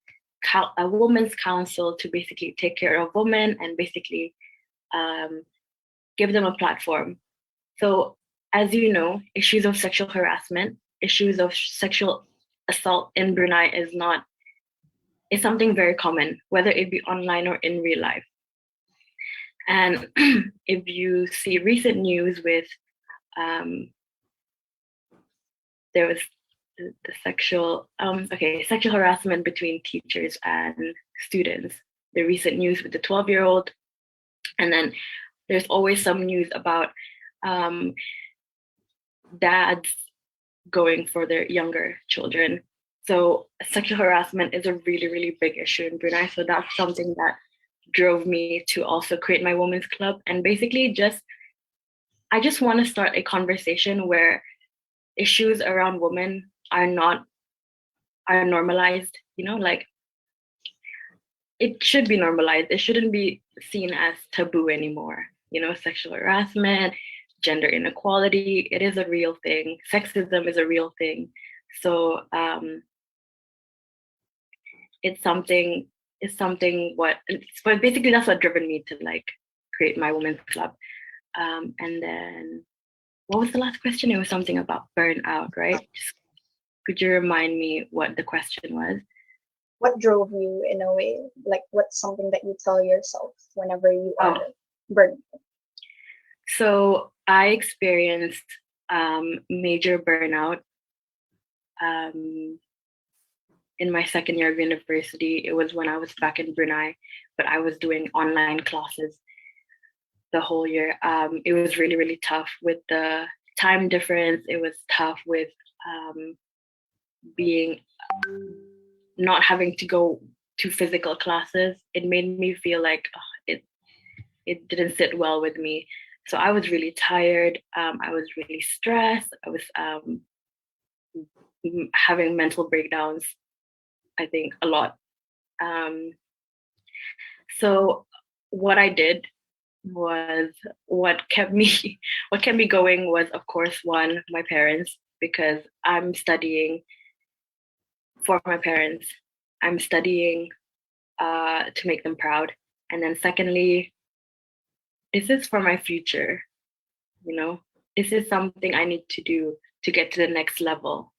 women's council to basically take care of women and basically give them a platform. So as you know, issues of sexual harassment, issues of sexual assault in Brunei is something very common, whether it be online or in real life. And if you see recent news with there was the sexual harassment between teachers and students, the recent news with the 12-year-old, and then there's always some news about dads going for their younger children. So sexual harassment is a really, really big issue in Brunei. So that's something that drove me to also create my women's club. And basically I just want to start a conversation where issues around women are normalized, like it should be normalized. It shouldn't be seen as taboo anymore. Sexual harassment, gender inequality, it is a real thing. Sexism is a real thing. So but basically that's what driven me to like create my women's club. And then what was the last question? It was something about burnout, right? Could you remind me what the question was? What drove you in a way? Like, what's something that you tell yourself whenever you are burnt? So I experienced major burnout in my second year of university. It was when I was back in Brunei, but I was doing online classes the whole year. It was really, really tough with the time difference. It was tough with not having to go to physical classes. It made me feel like it didn't sit well with me. So I was really tired. I was really stressed. I was having mental breakdowns, I think, a lot. So what I did was what kept me going was, of course, one, my parents, because I'm studying for my parents. I'm studying to make them proud. And then secondly, this is for my future. This is something I need to do to get to the next level.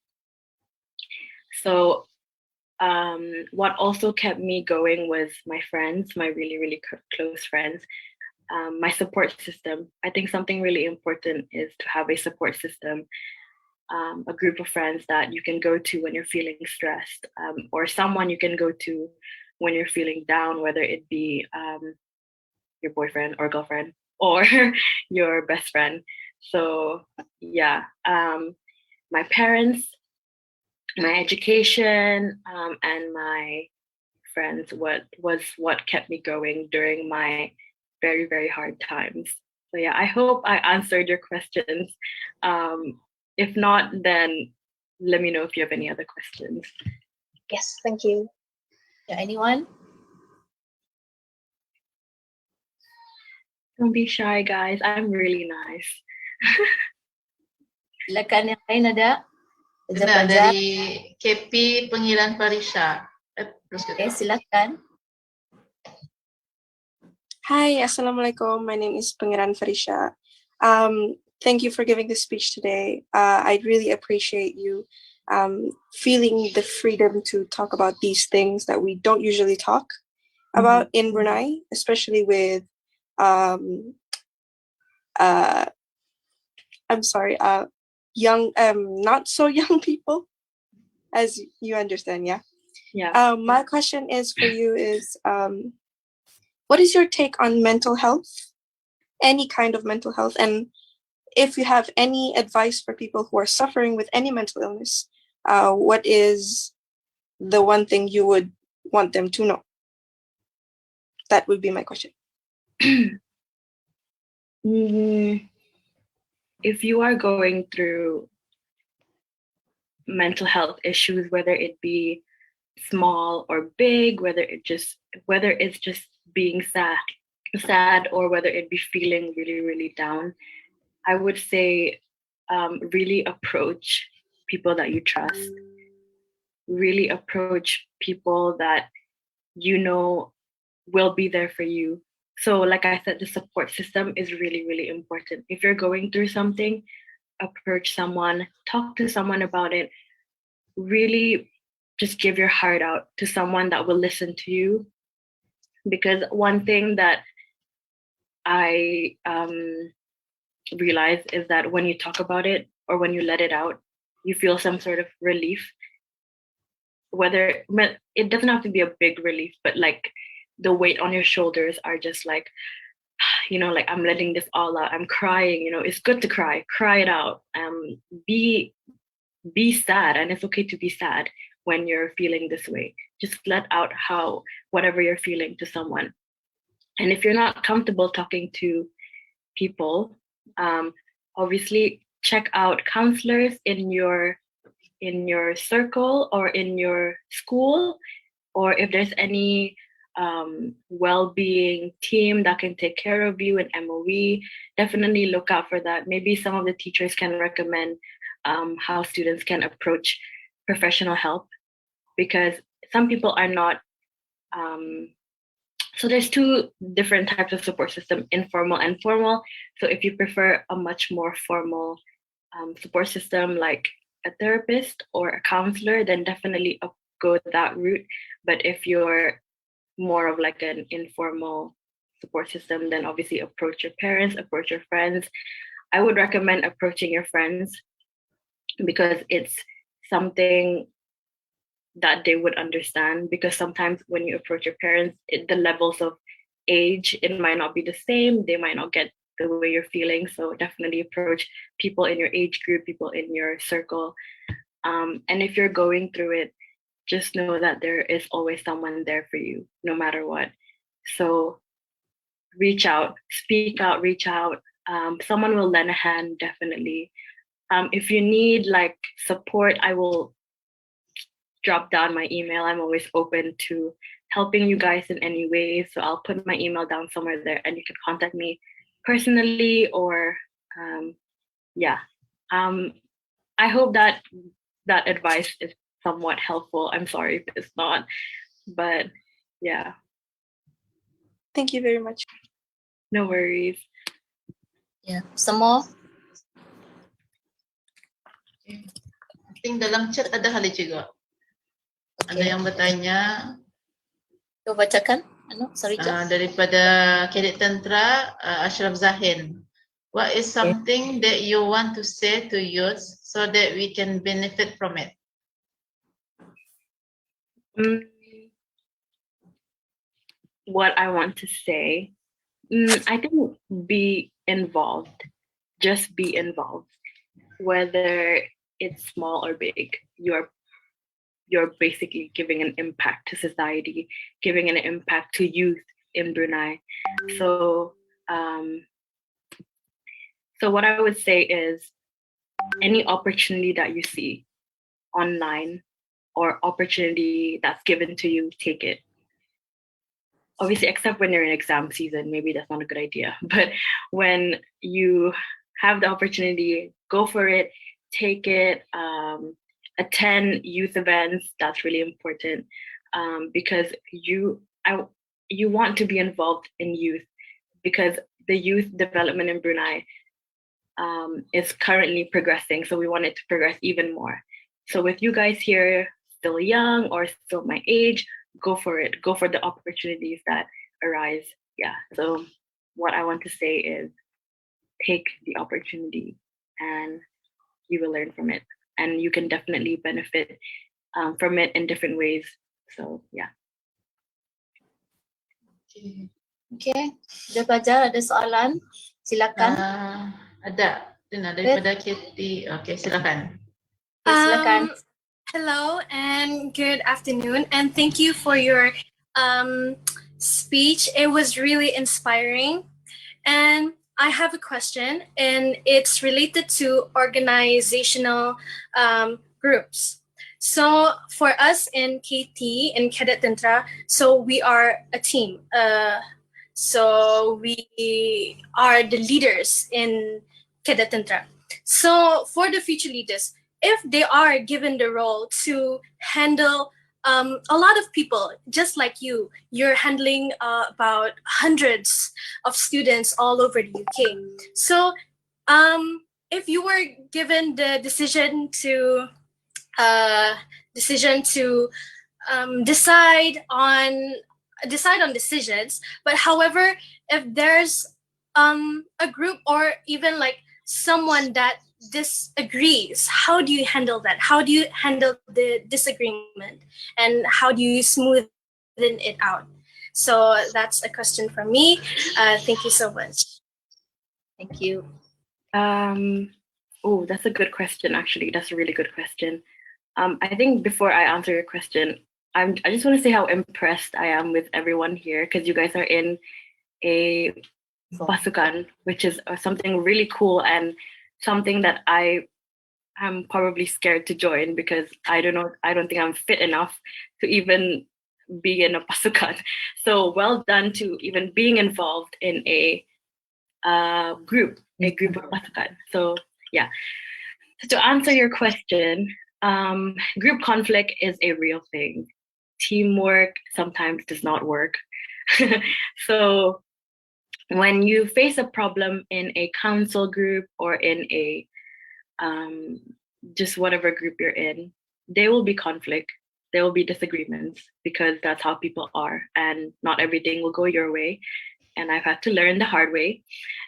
So what also kept me going was my friends, my really, really close friends, my support system. I think something really important is to have a support system, a group of friends that you can go to when you're feeling stressed, or someone you can go to when you're feeling down, whether it be your boyfriend or girlfriend or your best friend. So yeah, my parents, my education, and my friends was what kept me going during my very, very hard times. So yeah, I hope I answered your questions. If not, then let me know if you have any other questions. Yes, thank you. Yeah, anyone? Don't be shy, guys. I'm really nice. Silakan yang lain ada? Kena Pelajar-pelajar. dari KP Pengirian Parisha. Terus Okay, kita. silakan. Hi, Assalamualaikum. My name is Pangeran Farisha. Thank you for giving this speech today. I really appreciate you feeling the freedom to talk about these things that we don't usually talk about in Brunei, especially with young, not so young people, as you understand, yeah? Yeah. My question is for you is, what is your take on mental health? Any kind of mental health, and if you have any advice for people who are suffering with any mental illness, what is the one thing you would want them to know? That would be my question. If you are going through mental health issues, whether it be small or big, whether it's just being sad, or whether it be feeling really, really down, I would say really approach people that you trust. Really approach people that you know will be there for you. So like I said, the support system is really, really important. If you're going through something, approach someone, talk to someone about it. Really just give your heart out to someone that will listen to you. Because one thing that I realize is that when you talk about it or when you let it out, you feel some sort of relief. Whether it doesn't have to be a big relief, but like the weight on your shoulders are just like, like I'm letting this all out. I'm crying, it's good to cry it out. Be sad, and it's okay to be sad when you're feeling this way. Just let out whatever you're feeling to someone. And if you're not comfortable talking to people, obviously check out counselors in your circle or in your school, or if there's any well-being team that can take care of you in MOE, definitely look out for that. Maybe some of the teachers can recommend how students can approach professional help, because some people are not so there's two different types of support system, informal and formal. So if you prefer a much more formal support system like a therapist or a counselor, then definitely go that route. But if you're more of like an informal support system, then obviously approach your parents, approach your friends. I would recommend approaching your friends, because it's something that they would understand. Because sometimes when you approach your parents, the levels of age, it might not be the same. They might not get the way you're feeling. So definitely approach people in your age group, people in your circle. And if you're going through it, just know that there is always someone there for you, no matter what. So reach out, speak out, reach out. Someone will lend a hand, definitely. If you need like support, I will drop down my email. I'm always open to helping you guys in any way. So I'll put my email down somewhere there, and you can contact me personally, or I hope that advice is somewhat helpful. I'm sorry if it's not, but yeah. Thank you very much. No worries. Yeah. Some more? I think dalam chat ada hal juga. Ada yang bertanya. Kau bacakan? Sorry, daripada Kadet Tentera, Ashraf Zahin. What is something that you want to say to youth so that we can benefit from it? What I want to say I think be involved. Just be involved. Whether it's small or big, you're basically giving an impact to society, giving an impact to youth in Brunei. So so what I would say is any opportunity that you see online or opportunity that's given to you, take it. Obviously, except when you're in exam season, maybe that's not a good idea. But when you have the opportunity, go for it, take it, attend youth events. That's really important because you want to be involved in youth, because the youth development in Brunei is currently progressing. So we want it to progress even more. So with you guys here, still young or still my age, go for it. Go for the opportunities that arise. Yeah. So what I want to say is take the opportunity and you will learn from it. And you can definitely benefit from it in different ways. So yeah. Okay. Ada pelajar ada soalan? Silakan. Ada. Daripada Kitty. Okay, silakan. Okay, silakan. Hello and good afternoon, and thank you for your speech. It was really inspiring. And I have a question, and it's related to organizational groups. So for us in KT, in Cadet Tentra, so we are a team. So we are the leaders in Cadet Tentra. So for the future leaders, if they are given the role to handle a lot of people, just like you're handling about hundreds of students all over the UK. So if you were given the decision to decide on decisions, but however, if there's a group or even like someone that disagrees, how do you handle that? How do you handle the disagreement, and how do you smoothen it out? So that's a question from me. Thank you so much. Thank you. Oh, that's a good question, actually. That's a really good question. I think before I answer your question, I just want to say how impressed I am with everyone here, because you guys are in a pasukan, which is something really cool and something that I am probably scared to join, because I don't think I'm fit enough to even be in a pasukan. So well done to even being involved in a group of pasukan. So yeah. So to answer your question, group conflict is a real thing. Teamwork sometimes does not work. So when you face a problem in a council group or in a just whatever group you're in, there will be conflict, there will be disagreements, because that's how people are, and not everything will go your way. And I've had to learn the hard way.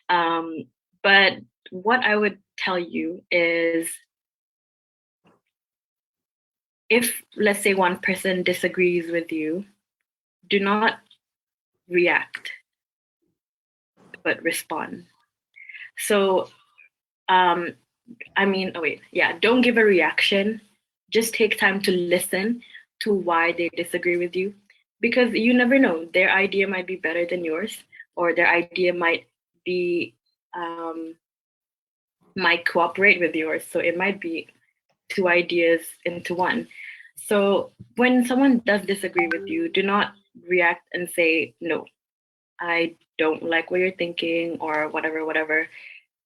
But what I would tell you is, if, let's say, one person disagrees with you, do not react, but respond. So, don't give a reaction. Just take time to listen to why they disagree with you, because you never know. Their idea might be better than yours, or their idea might cooperate with yours. So it might be two ideas into one. So when someone does disagree with you, do not react and say, no, I don't like what you're thinking, or whatever.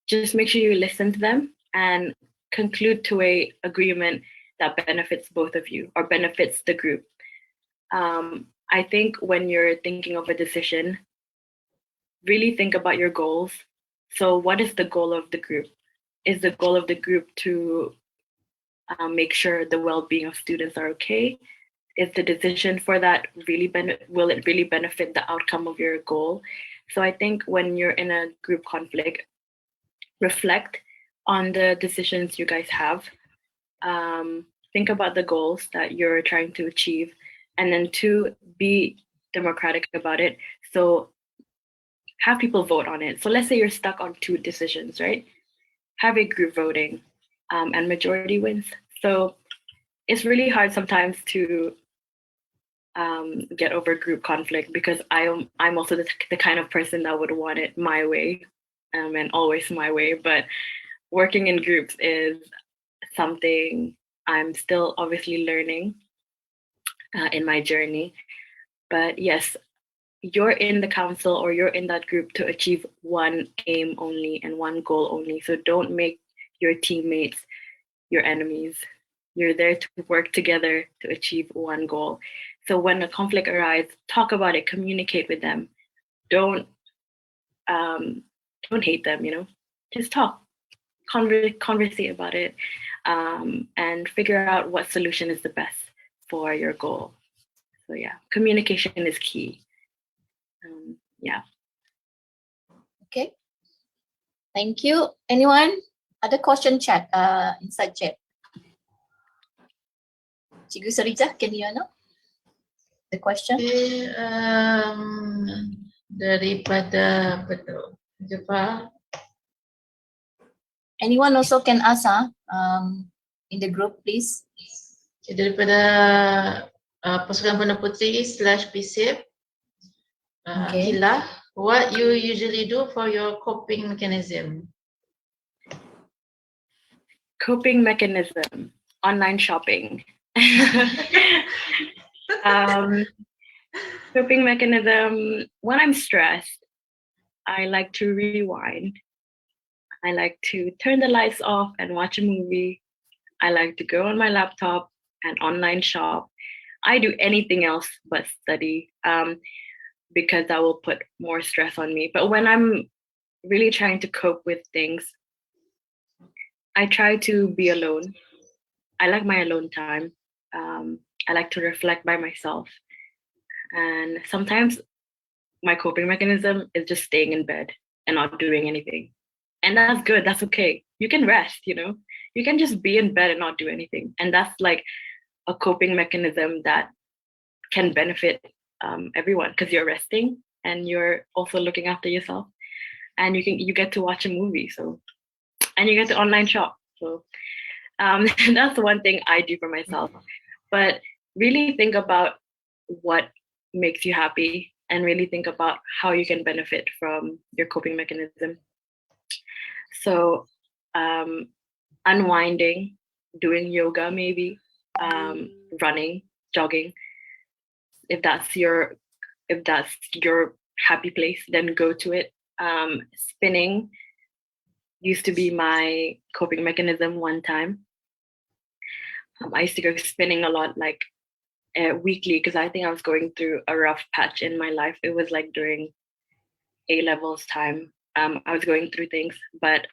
Just make sure you listen to them and conclude to a agreement that benefits both of you or benefits the group. I think when you're thinking of a decision, really think about your goals. So what is the goal of the group? Is the goal of the group to make sure the well-being of students are okay? Is the decision for that will it really benefit the outcome of your goal? So I think when you're in a group conflict, reflect on the decisions you guys have. Think about the goals that you're trying to achieve, and then 2, be democratic about it. So have people vote on it. So let's say you're stuck on 2 decisions, right? Have a group voting, and majority wins. So it's really hard sometimes to get over group conflict, because I'm also the kind of person that would want it my way, and always my way. But working in groups is something I'm still obviously learning in my journey. But yes, you're in the council or you're in that group to achieve one aim only and one goal only. So don't make your teammates your enemies. You're there to work together to achieve one goal. So when a conflict arises, talk about it, communicate with them. Don't hate them, just talk, conversate about it, and figure out what solution is the best for your goal. So yeah, communication is key. Yeah. Okay. Thank you. Anyone? Other question chat, inside chat. Cikgu Sarija, can you know the question? Okay, daripada apa tu? Jepang. Anyone also can ask in the group, please. Okay, daripada Pasukan Pena Puteri /PSIP. Okay. Akilah, what you usually do for your coping mechanism? Coping mechanism, online shopping. Coping mechanism, when I'm stressed, I like to rewind. I like to turn the lights off and watch a movie. I like to go on my laptop and online shop. I do anything else but study, because that will put more stress on me. But when I'm really trying to cope with things, I try to be alone. I like my alone time. I like to reflect by myself. And sometimes my coping mechanism is just staying in bed and not doing anything. And that's good. That's okay. You can rest, You can just be in bed and not do anything. And that's like a coping mechanism that can benefit everyone, because you're resting and you're also looking after yourself. And you get to watch a movie. And you get to online shop. So that's one thing I do for myself. But really think about what makes you happy and really think about how you can benefit from your coping mechanism. So unwinding, doing yoga maybe, running, jogging. If that's your happy place, then go to it. Spinning used to be my coping mechanism one time. I used to go spinning a lot, like weekly, because I think I was going through a rough patch in my life. It was like during A-levels time. I was going through things, but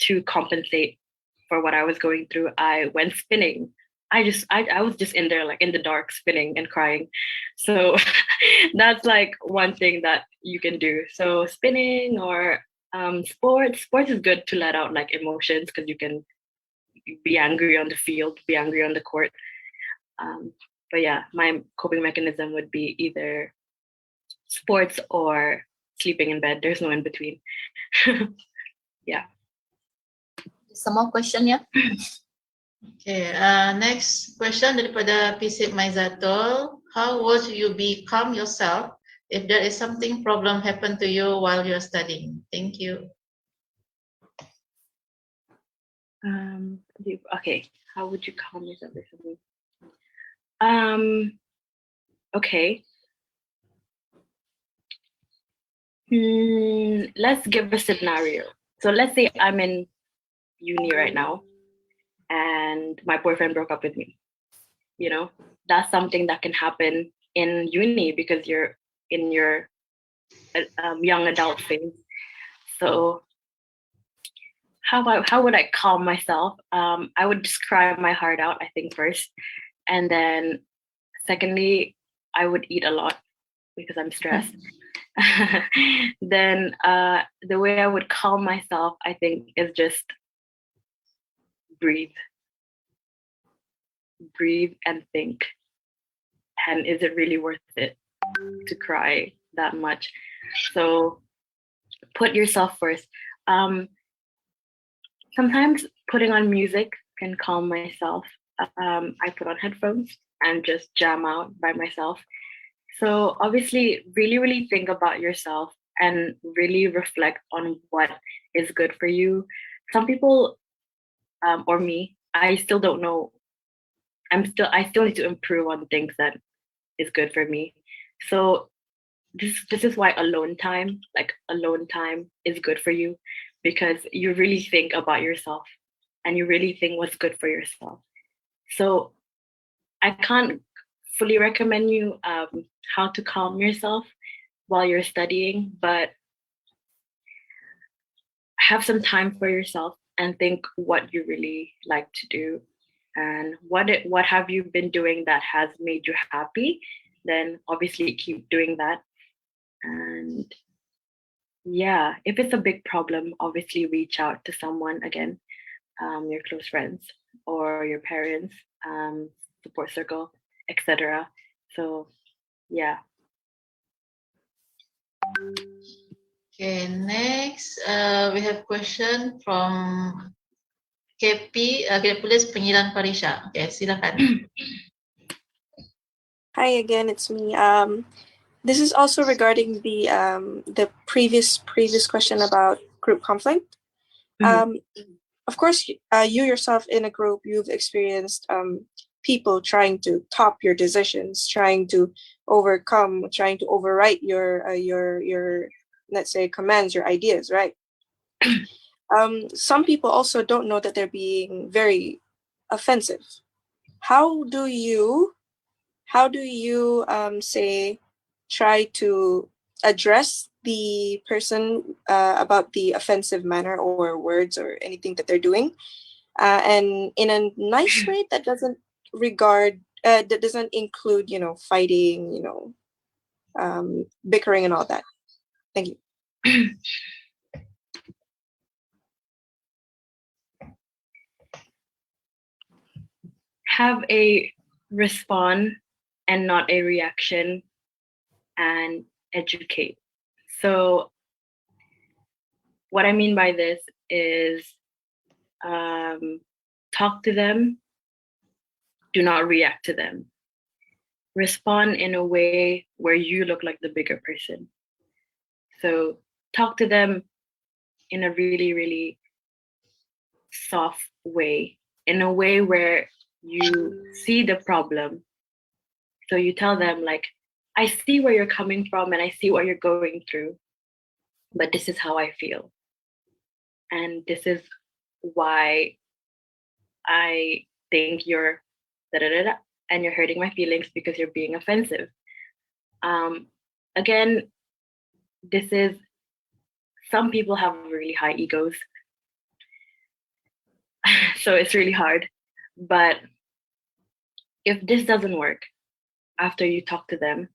to compensate for what I was going through, I went spinning. I was just in there, like in the dark, spinning and crying. So that's like one thing that you can do. So spinning or sports is good to let out like emotions, because you can be angry on the field, be angry on the court. But yeah, my coping mechanism would be either sports or sleeping in bed. There's no in between. Yeah. Some more question, yeah? Okay, next question daripada PSIP Maizatul. How would you become yourself if there is something problem happen to you while you're studying? Thank you. Okay, how would you calm yourself if something? Okay. Let's give a scenario. So let's say I'm in uni right now and my boyfriend broke up with me. That's something that can happen in uni because you're in your young adult phase. So how would I calm myself? I would just cry my heart out, I think, first. And then secondly, I would eat a lot because I'm stressed. Then the way I would calm myself, I think, is just breathe and think. And is it really worth it to cry that much? So put yourself first. Sometimes putting on music can calm myself. I put on headphones and just jam out by myself. So obviously, really, really think about yourself and really reflect on what is good for you. Some people, or me, I still don't know. I still need to improve on things that is good for me. So this is why alone time is good for you, because you really think about yourself and you really think what's good for yourself. So I can't fully recommend you how to calm yourself while you're studying, but have some time for yourself and think what you really like to do and what have you been doing that has made you happy. Then obviously keep doing that. And yeah, if it's a big problem, obviously reach out to someone again, your close friends or your parents, support circle, etc. So yeah. Okay, next we have question from KP, Grade Police Penyilan Parisha. Okay, silakan. Hi again, it's me. This is also regarding the previous question about group conflict. Of course, you yourself in a group, you've experienced people trying to top your decisions, trying to overwrite your let's say commands, your ideas, right? Some people also don't know that they're being very offensive. How do you say try to address the person about the offensive manner or words or anything that they're doing, and in a nice way that doesn't include fighting, bickering and all that? Thank you. Have a response and not a reaction, and educate. So what I mean by this is talk to them, do not react to them. Respond in a way where you look like the bigger person. So talk to them in a really, really soft way, in a way where you see the problem. So you tell them, like, I see where you're coming from and I see what you're going through, but this is how I feel. And this is why I think you're da-da-da-da, and you're hurting my feelings because you're being offensive. Again, some people have really high egos, so it's really hard. But if this doesn't work, after you talk to them,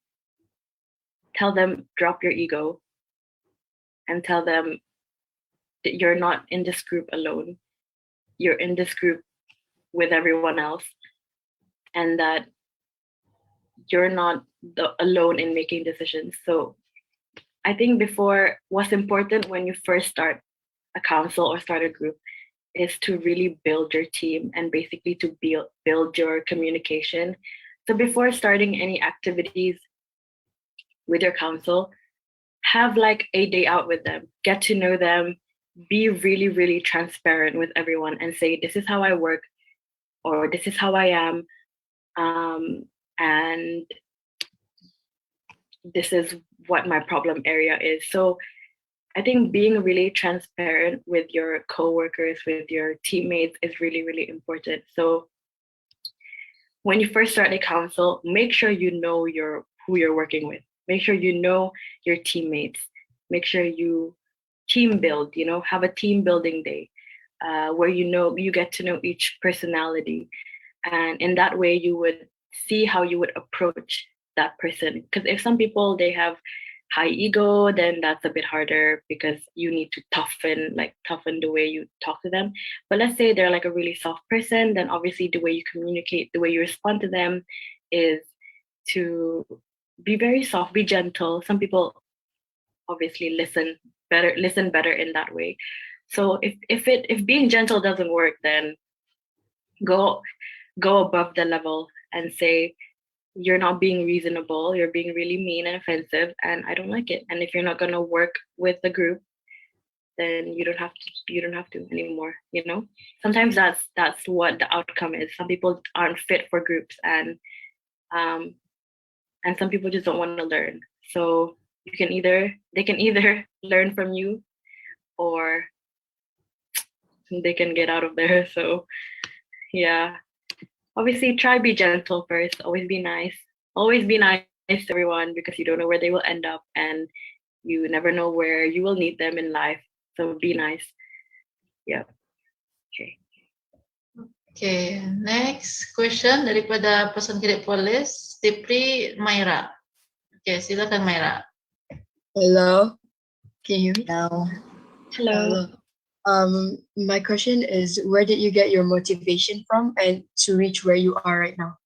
tell them, drop your ego, and tell them that you're not in this group alone. You're in this group with everyone else, and that you're not alone in making decisions. So I think what's important when you first start a council or start a group is to really build your team and basically to build your communication. So before starting any activities with your council, have like a day out with them, get to know them, be really, really transparent with everyone and say, this is how I work, or this is how I am, and this is what my problem area is. So I think being really transparent with your coworkers, with your teammates is really, really important. So when you first start a council, make sure you know who you're working with. Make sure you know your teammates. Make sure you team build, have a team building day where you get to know each personality. And in that way, you would see how you would approach that person. Because if some people, they have high ego, then that's a bit harder because you need to toughen the way you talk to them. But let's say they're like a really soft person, then obviously the way you communicate, the way you respond to them is to be very soft, be gentle. Some people obviously listen listen better in that way. So if being gentle doesn't work, then go above the level and say, you're not being reasonable, you're being really mean and offensive, and I don't like it. And if you're not going to work with the group, then you don't have to anymore, you know. Sometimes that's what the outcome is. Some people aren't fit for groups, and some people just don't want to learn. So they can either learn from you, or they can get out of there. So yeah, obviously try be gentle first. Always be nice to everyone, because you don't know where they will end up, and you never know where you will need them in life. So be nice. Yeah. Okay. Okay, next question daripada person kirim polis, Tipri Maira. Okay, silakan Maira. Hello, can you hear me? Now, Hello. My question is, where did you get your motivation from and to reach where you are right now?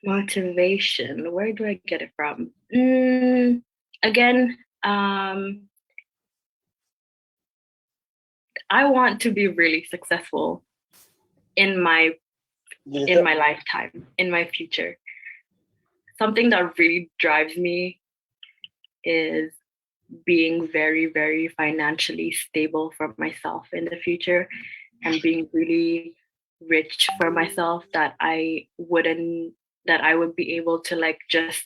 Motivation, where do I get it from? Again, I want to be really successful in my lifetime, in my future. Something that really drives me is being very, very financially stable for myself in the future, and being really rich for myself, that I would be able to like just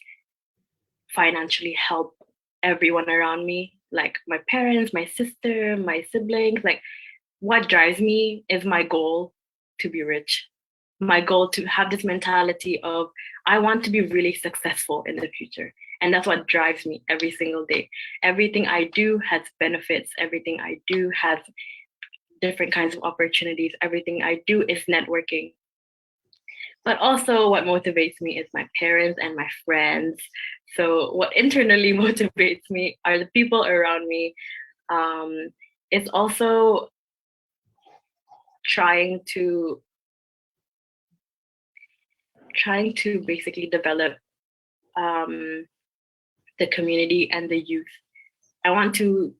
financially help everyone around me, like my parents, my sister, my siblings. Like, what drives me is my goal to be rich. My goal to have this mentality of, I want to be really successful in the future. And that's what drives me every single day. Everything I do has benefits. Everything I do has different kinds of opportunities. Everything I do is networking. But also what motivates me is my parents and my friends. So what internally motivates me are the people around me. It's also trying to basically develop the community and the youth. I want to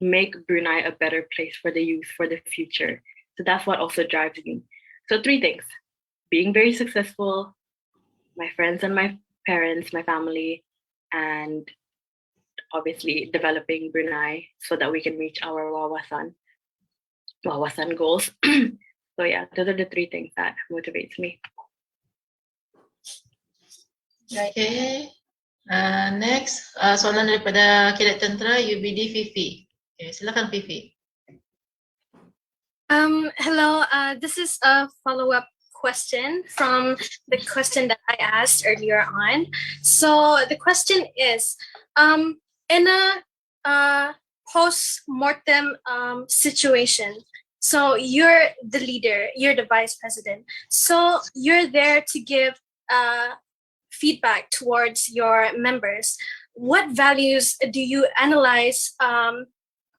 make Brunei a better place for the youth, for the future. So that's what also drives me. So 3 things: being very successful, my friends and my parents, my family, and obviously developing Brunei so that we can reach our wawasan goals. So yeah, those are the 3 things that motivates me. Okay. Next, soalan daripada Cadet Tentera UBD Fifi. Okay, silakan Fifi. Hello, this is a follow-up question from the question that I asked earlier on. So the question is, in a post-mortem situation, so you're the leader, you're the vice president, so you're there to give feedback towards your members. What values do you analyze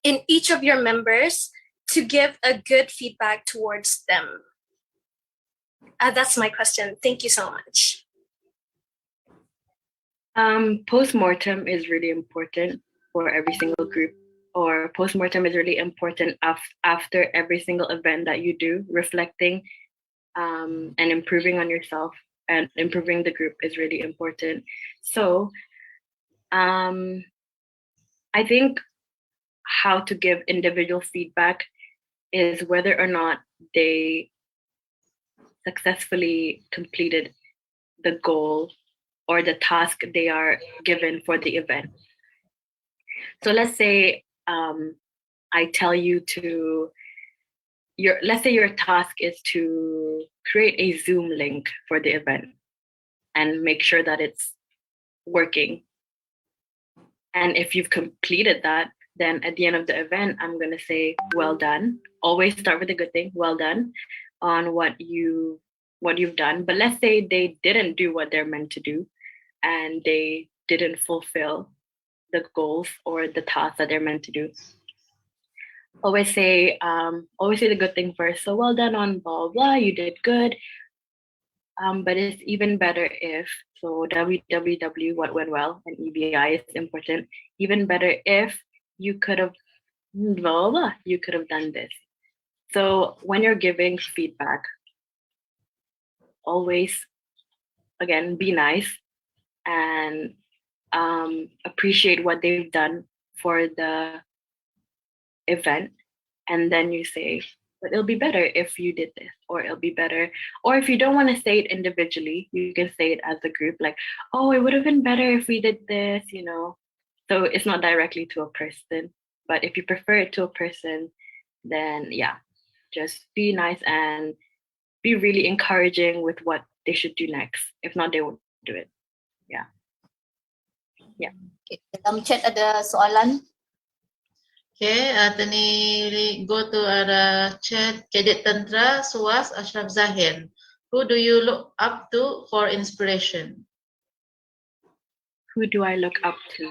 in each of your members to give a good feedback towards them? That's my question. Thank you so much. Post-mortem is really important for every single group, or post-mortem is really important after every single event that you do. Reflecting and improving on yourself and improving the group is really important. So I think how to give individual feedback is whether or not they successfully completed the goal or the task they are given for the event. So let's say I tell you let's say your task is to create a Zoom link for the event and make sure that it's working. And if you've completed that, then at the end of the event, I'm going to say, well done. Always start with a good thing. Well done on what you've done. But let's say they didn't do what they're meant to do, and they didn't fulfill the goals or the tasks that they're meant to do. Always say the good thing first. So well done on blah, blah, you did good. But it's even better if, So www, what went well, and EBI is important. Even better if you could have, blah, blah, blah, you could have done this. So when you're giving feedback, always, again, be nice and appreciate what they've done for the event. And then you say, but it'll be better if you did this, or it'll be better. Or if you don't want to say it individually, you can say it as a group, like, oh, it would have been better if we did this, you know. So it's not directly to a person. But if you prefer it to a person, then yeah, just be nice and be really encouraging with what they should do next. If not, they won't do it. Yeah. Okay. Dalam chat ada soalan. Okay, tani go to chat Cadet Tentera Suas Ashraf Zahir. Who do you look up to for inspiration? Who do I look up to?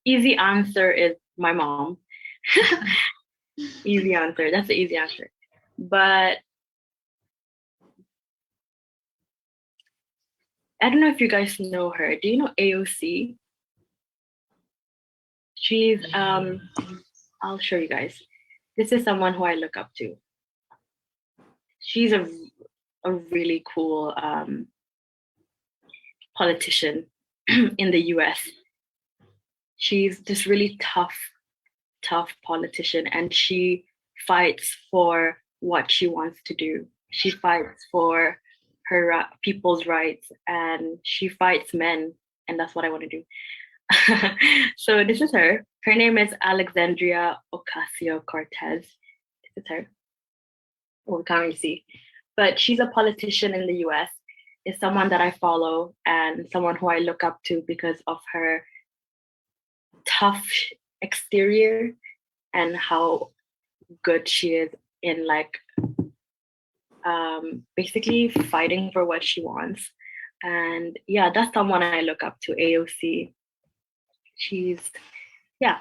Easy answer is my mom. Easy answer. That's the easy answer. But I don't know if you guys know her. Do you know AOC? She's I'll show you guys. This is someone who I look up to. She's a really cool politician in the US. She's this really tough politician, and she fights for what she wants to do. She fights for her people's rights, and she fights men, and that's what I want to do. So this is her. Her name is Alexandria Ocasio-Cortez. This is her. Oh, we can't really see. But she's a politician in the US. Is someone that I follow and someone who I look up to because of her tough exterior and how good she is in like basically fighting for what she wants. And yeah, that's someone I look up to, AOC. She's a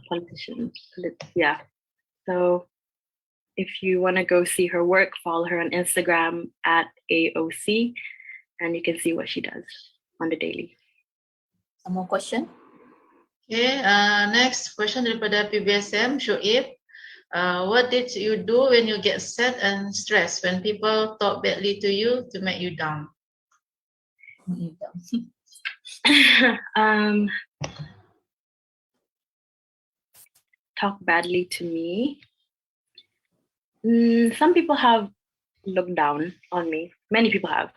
politician. Yeah. So if you want to go see her work, follow her on Instagram at AOC, and you can see what she does on the daily. Some more question? Okay, next question daripada PBSM, Shoaib. What did you do when you get sad and stressed, when people talk badly to you to make you down? Talk badly to me. Some people have looked down on me. Many people have.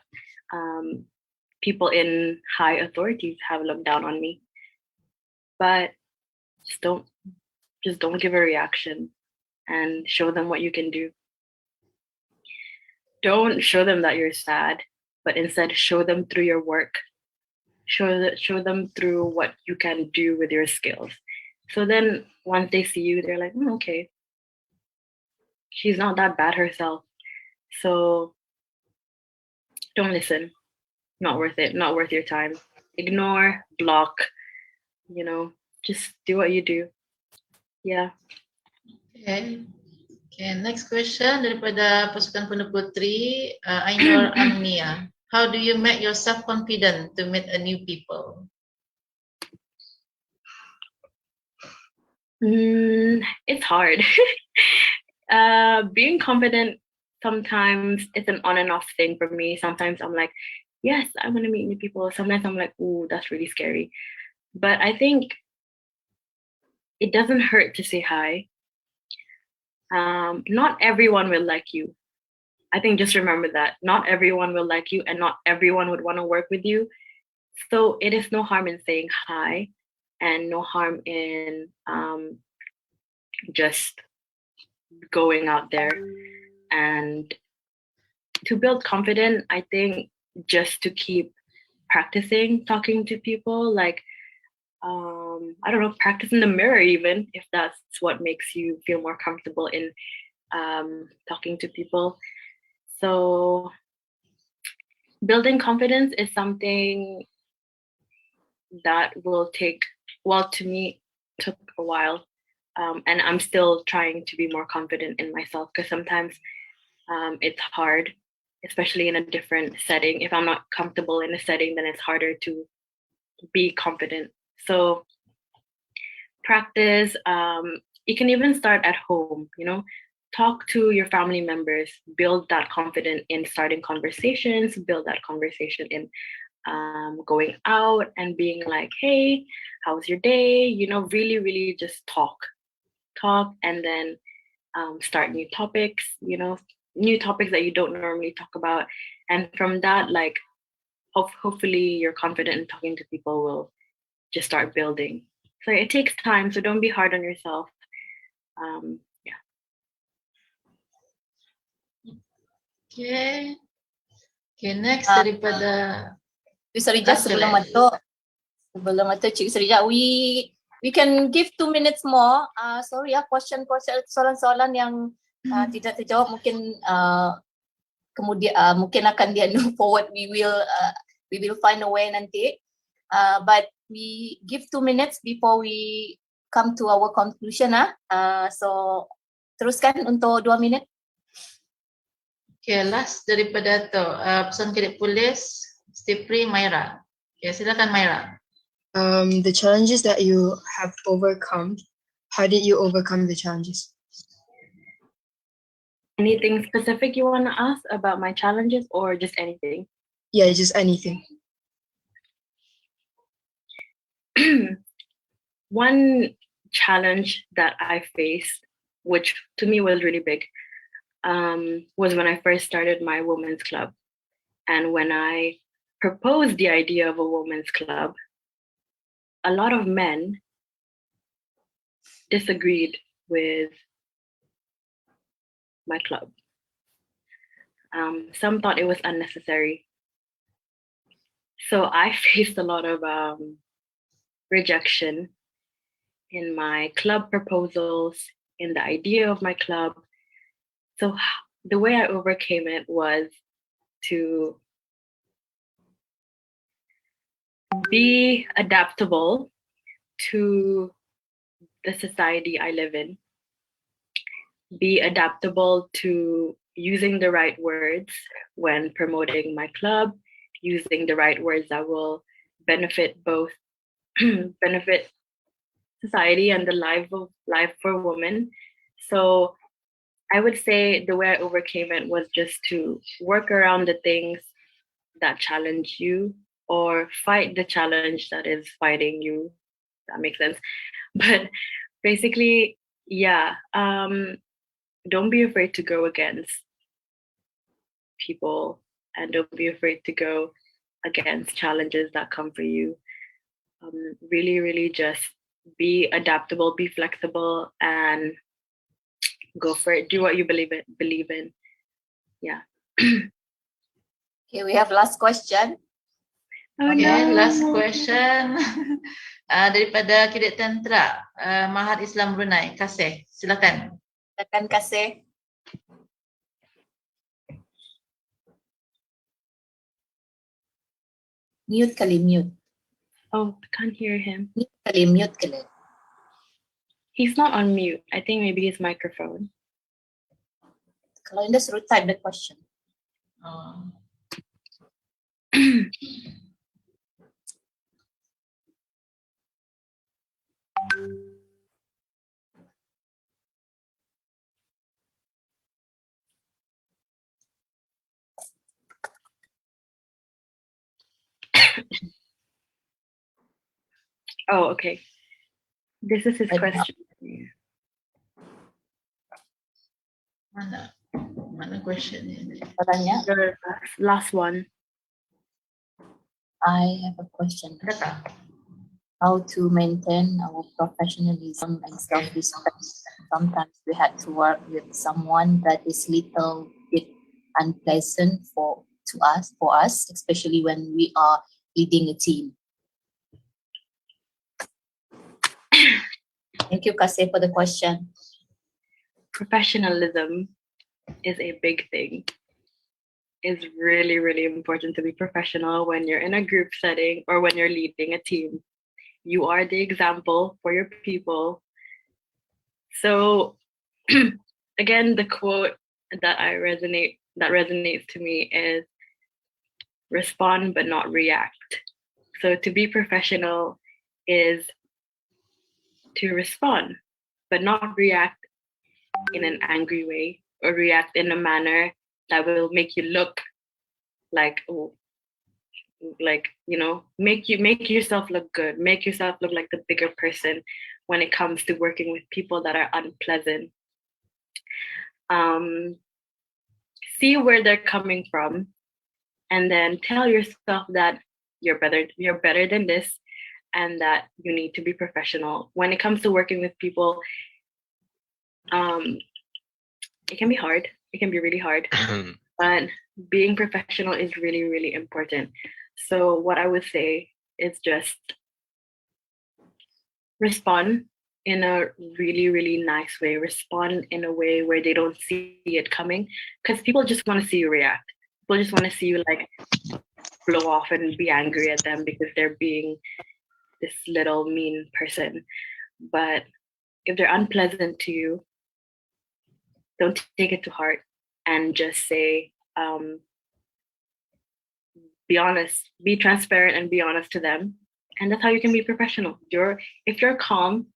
People in high authorities have looked down on me. But just don't give a reaction and show them what you can do. Don't show them that you're sad, but instead show them through your work. Show them through what you can do with your skills. So then once they see you, they're like, okay, she's not that bad herself. So don't listen. Not worth it. Not worth your time. Ignore, block, just do what you do. Yeah. Okay. Okay, next question daripada Pasukan Penuh Putri, Ainur Amnia. How do you make yourself confident to meet a new people? It's hard. Being confident, sometimes it's an on and off thing for me. Sometimes I'm like, yes, I want to meet new people. Sometimes I'm like, ooh, that's really scary. But I think it doesn't hurt to say hi. Not everyone will like you. I think just remember that. Not everyone will like you, and not everyone would want to work with you. So it is no harm in saying hi, and no harm in just going out there. And to build confidence, I think just to keep practicing talking to people, like I don't know, practice in the mirror even, if that's what makes you feel more comfortable in talking to people. So building confidence is something that will take, to me, took a while. And I'm still trying to be more confident in myself, because sometimes it's hard especially in a different setting. If I'm not comfortable in a setting, then it's harder to be confident. So practice, you can even start at home, talk to your family members, build that confidence in starting conversations, build that conversation in going out and being like, hey, how's your day? Really, really just talk, and then start new topics, new topics that you don't normally talk about. And from that, like, hopefully you're confident in talking to people will just start building. So it takes time, so don't be hard on yourself. Yeah. Okay. Okay, next daripada Cik Sarija, sebelum itu Cik Sarija, we can give 2 minutes more. Sorry ya, soalan-soalan yang tidak terjawab mungkin kemudian mungkin akan dia forward. We will find a way nanti. But we give 2 minutes before we come to our conclusion. So teruskan untuk 2 minit. Okay, last daripada tu pesan kedip polis Stipri Myra. Okay, silakan Myra. The challenges that you have overcome, how did you overcome the challenges? Anything specific you want to ask about my challenges, or just anything? Yeah, just anything. One challenge that I faced, which to me was really big, was when I first started my women's club. And when I proposed the idea of a women's club, a lot of men disagreed with my club. Some thought it was unnecessary. So I faced a lot of rejection in my club proposals, in the idea of my club. So the way I overcame it was to be adaptable to the society I live in, be adaptable to using the right words when promoting my club, using the right words that will benefit both benefit society and the life for women. So I would say the way I overcame it was just to work around the things that challenge you, or fight the challenge that is fighting you. That makes sense. But basically, yeah, don't be afraid to go against people, and don't be afraid to go against challenges that come for you. Really, really just be adaptable, be flexible, and go for it. Do what you believe in. Yeah. Okay, we have last question. Oh, Okay, no. last question daripada Kedek Tantra Mahat Islam Brunei. Kasih, silakan. Silakan kasih. Mute kali, mute. Oh, I can't hear him. Mute kali. He's not on mute. I think maybe his microphone. Kalau Indah suruh type the question. Oh, okay. This is his question. Mana question ni? Soalannya, The last one. I have a question. Kata. How to maintain our professionalism and self-respect. Sometimes we had to work with someone that is little bit unpleasant for us, especially when we are leading a team. Thank you, Kasih, for the question. Professionalism is a big thing. It's really, really important to be professional when you're in a group setting or when you're leading a team. You are the example for your people. So again, the quote that that resonates to me is respond but not react. So to be professional is to respond but not react in an angry way or react in a manner that will make you look like, oh, like, you know, make yourself look good, make yourself look like the bigger person when it comes to working with people that are unpleasant. See where they're coming from, and then tell yourself that you're better than this, and that you need to be professional. When it comes to working with people, it can be hard. It can be really hard, but being professional is really, really important. So what I would say is just respond in a really, really nice way. Respond in a way where they don't see it coming, because people just want to see you react. People just want to see you like blow off and be angry at them because they're being this little mean person. But if they're unpleasant to you, don't take it to heart and just say, be honest, be transparent and be honest to them. And that's how you can be professional. If you're calm,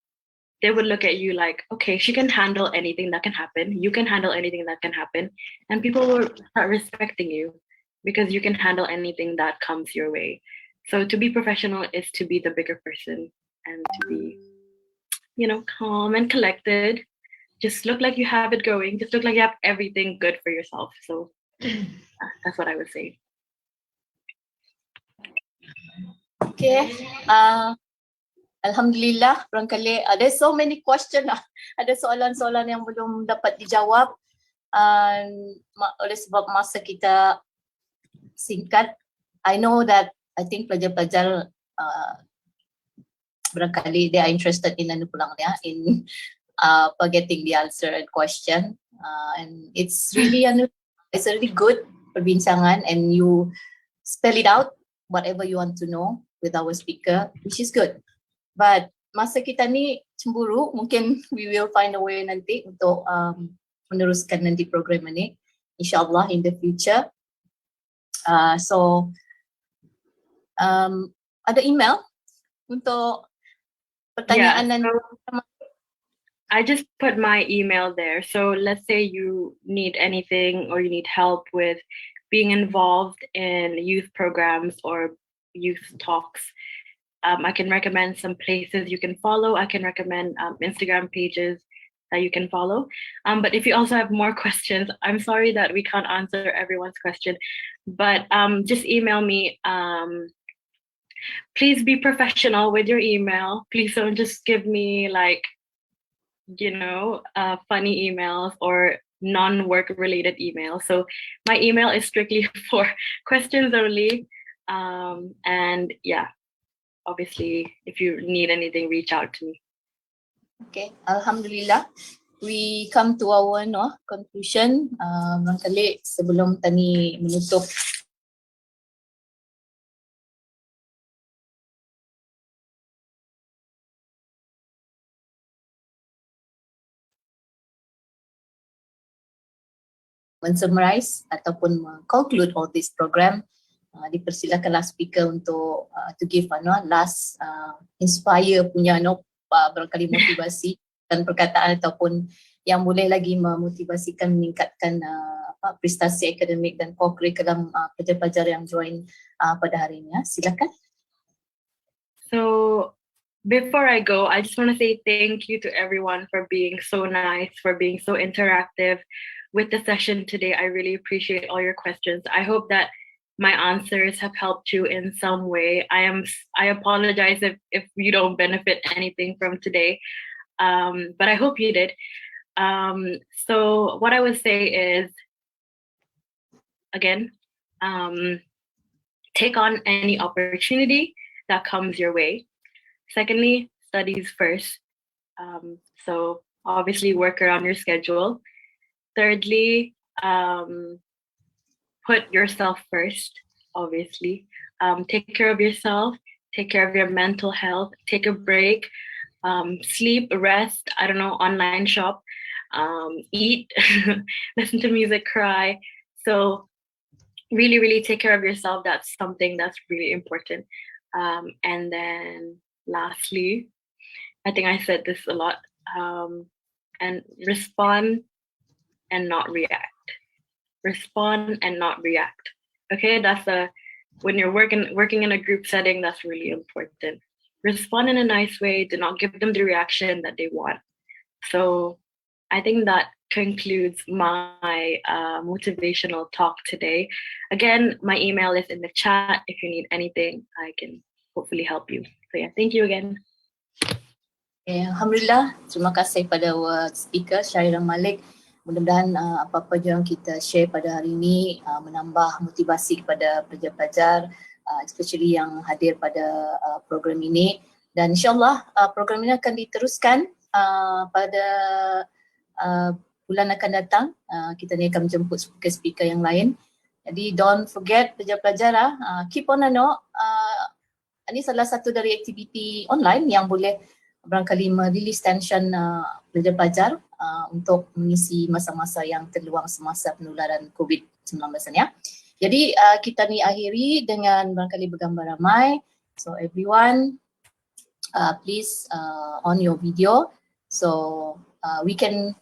they would look at you like, okay, she can handle anything that can happen. You can handle anything that can happen. And people will start respecting you because you can handle anything that comes your way. So to be professional is to be the bigger person and to be, you know, calm and collected. Just look like you have it going. Just look like you have everything good for yourself. So that's what I would say. Okay. Alhamdulillah, barangkali ada so many questions lah. Ada soalan-soalan yang belum dapat dijawab oleh sebab masa kita singkat. I know that I think pelajar-pelajar barangkali they are interested in in getting the answer and question. And it's really good perbincangan, and you spell it out whatever you want to know with our speaker, which is good. But masa kita ni cemburu, mungkin we will find a way nanti untuk meneruskan nanti program ini, insyaAllah in the future. So ada email untuk pertanyaan dan I just put my email there. So let's say you need anything or you need help with being involved in youth programs or youth talks. I can recommend some places you can follow. I can recommend Instagram pages that you can follow. But if you also have more questions, I'm sorry that we can't answer everyone's question, but just email me. Please be professional with your email. Please don't just give me like, you know, funny emails or non-work related emails. So my email is strictly for questions only. And yeah, obviously, if you need anything, reach out to me. Okay, Alhamdulillah. We come to our conclusion. Barangkali sebelum tani menutup men-summarize ataupun conclude all this program, dipersilakanlah speaker untuk to give last inspire punya barangkali motivasi dan perkataan ataupun yang boleh lagi memotivasikan meningkatkan prestasi akademik dan co-curriculum pelajar-pelajar yang join pada hari ini. Silakan. So before I go, I just want to say thank you to everyone for being so nice, for being so interactive with the session today. I really appreciate all your questions. I hope that my answers have helped you in some way. I apologize if you don't benefit anything from today, but I hope you did. So what I would say is, again, take on any opportunity that comes your way. Secondly, studies first. So obviously work around your schedule. Thirdly, put yourself first, obviously. Take care of yourself, take care of your mental health, take a break, sleep, rest, online shop, eat, listen to music, cry. So really take care of yourself. That's something that's really important. And then lastly, I think I said this a lot, and respond and not react. Respond and not react. Okay, that's when you're working in a group setting, that's really important. Respond in a nice way. Do not give them the reaction that they want. So I think that concludes my motivational talk today. Again, my email is in the chat. If you need anything, I can hopefully help you. So yeah, thank you again. Alhamdulillah, terima kasih pada speaker Syahirah Malik. Mudah-mudahan apa-apa yang kita share pada hari ini menambah motivasi kepada pelajar-pelajar, especially yang hadir pada program ini. Dan insyaAllah program ini akan diteruskan pada bulan akan datang. Kita ni akan menjemput speaker-speaker yang lain. Jadi don't forget pelajar-pelajar, keep on ini salah satu dari aktiviti online yang boleh barangkali merilis tension pelajar-pelajar untuk mengisi masa-masa yang terluang semasa penularan COVID-19 ya. Jadi kita ni akhiri dengan barangkali bergambar ramai. So everyone, please on your video. So we can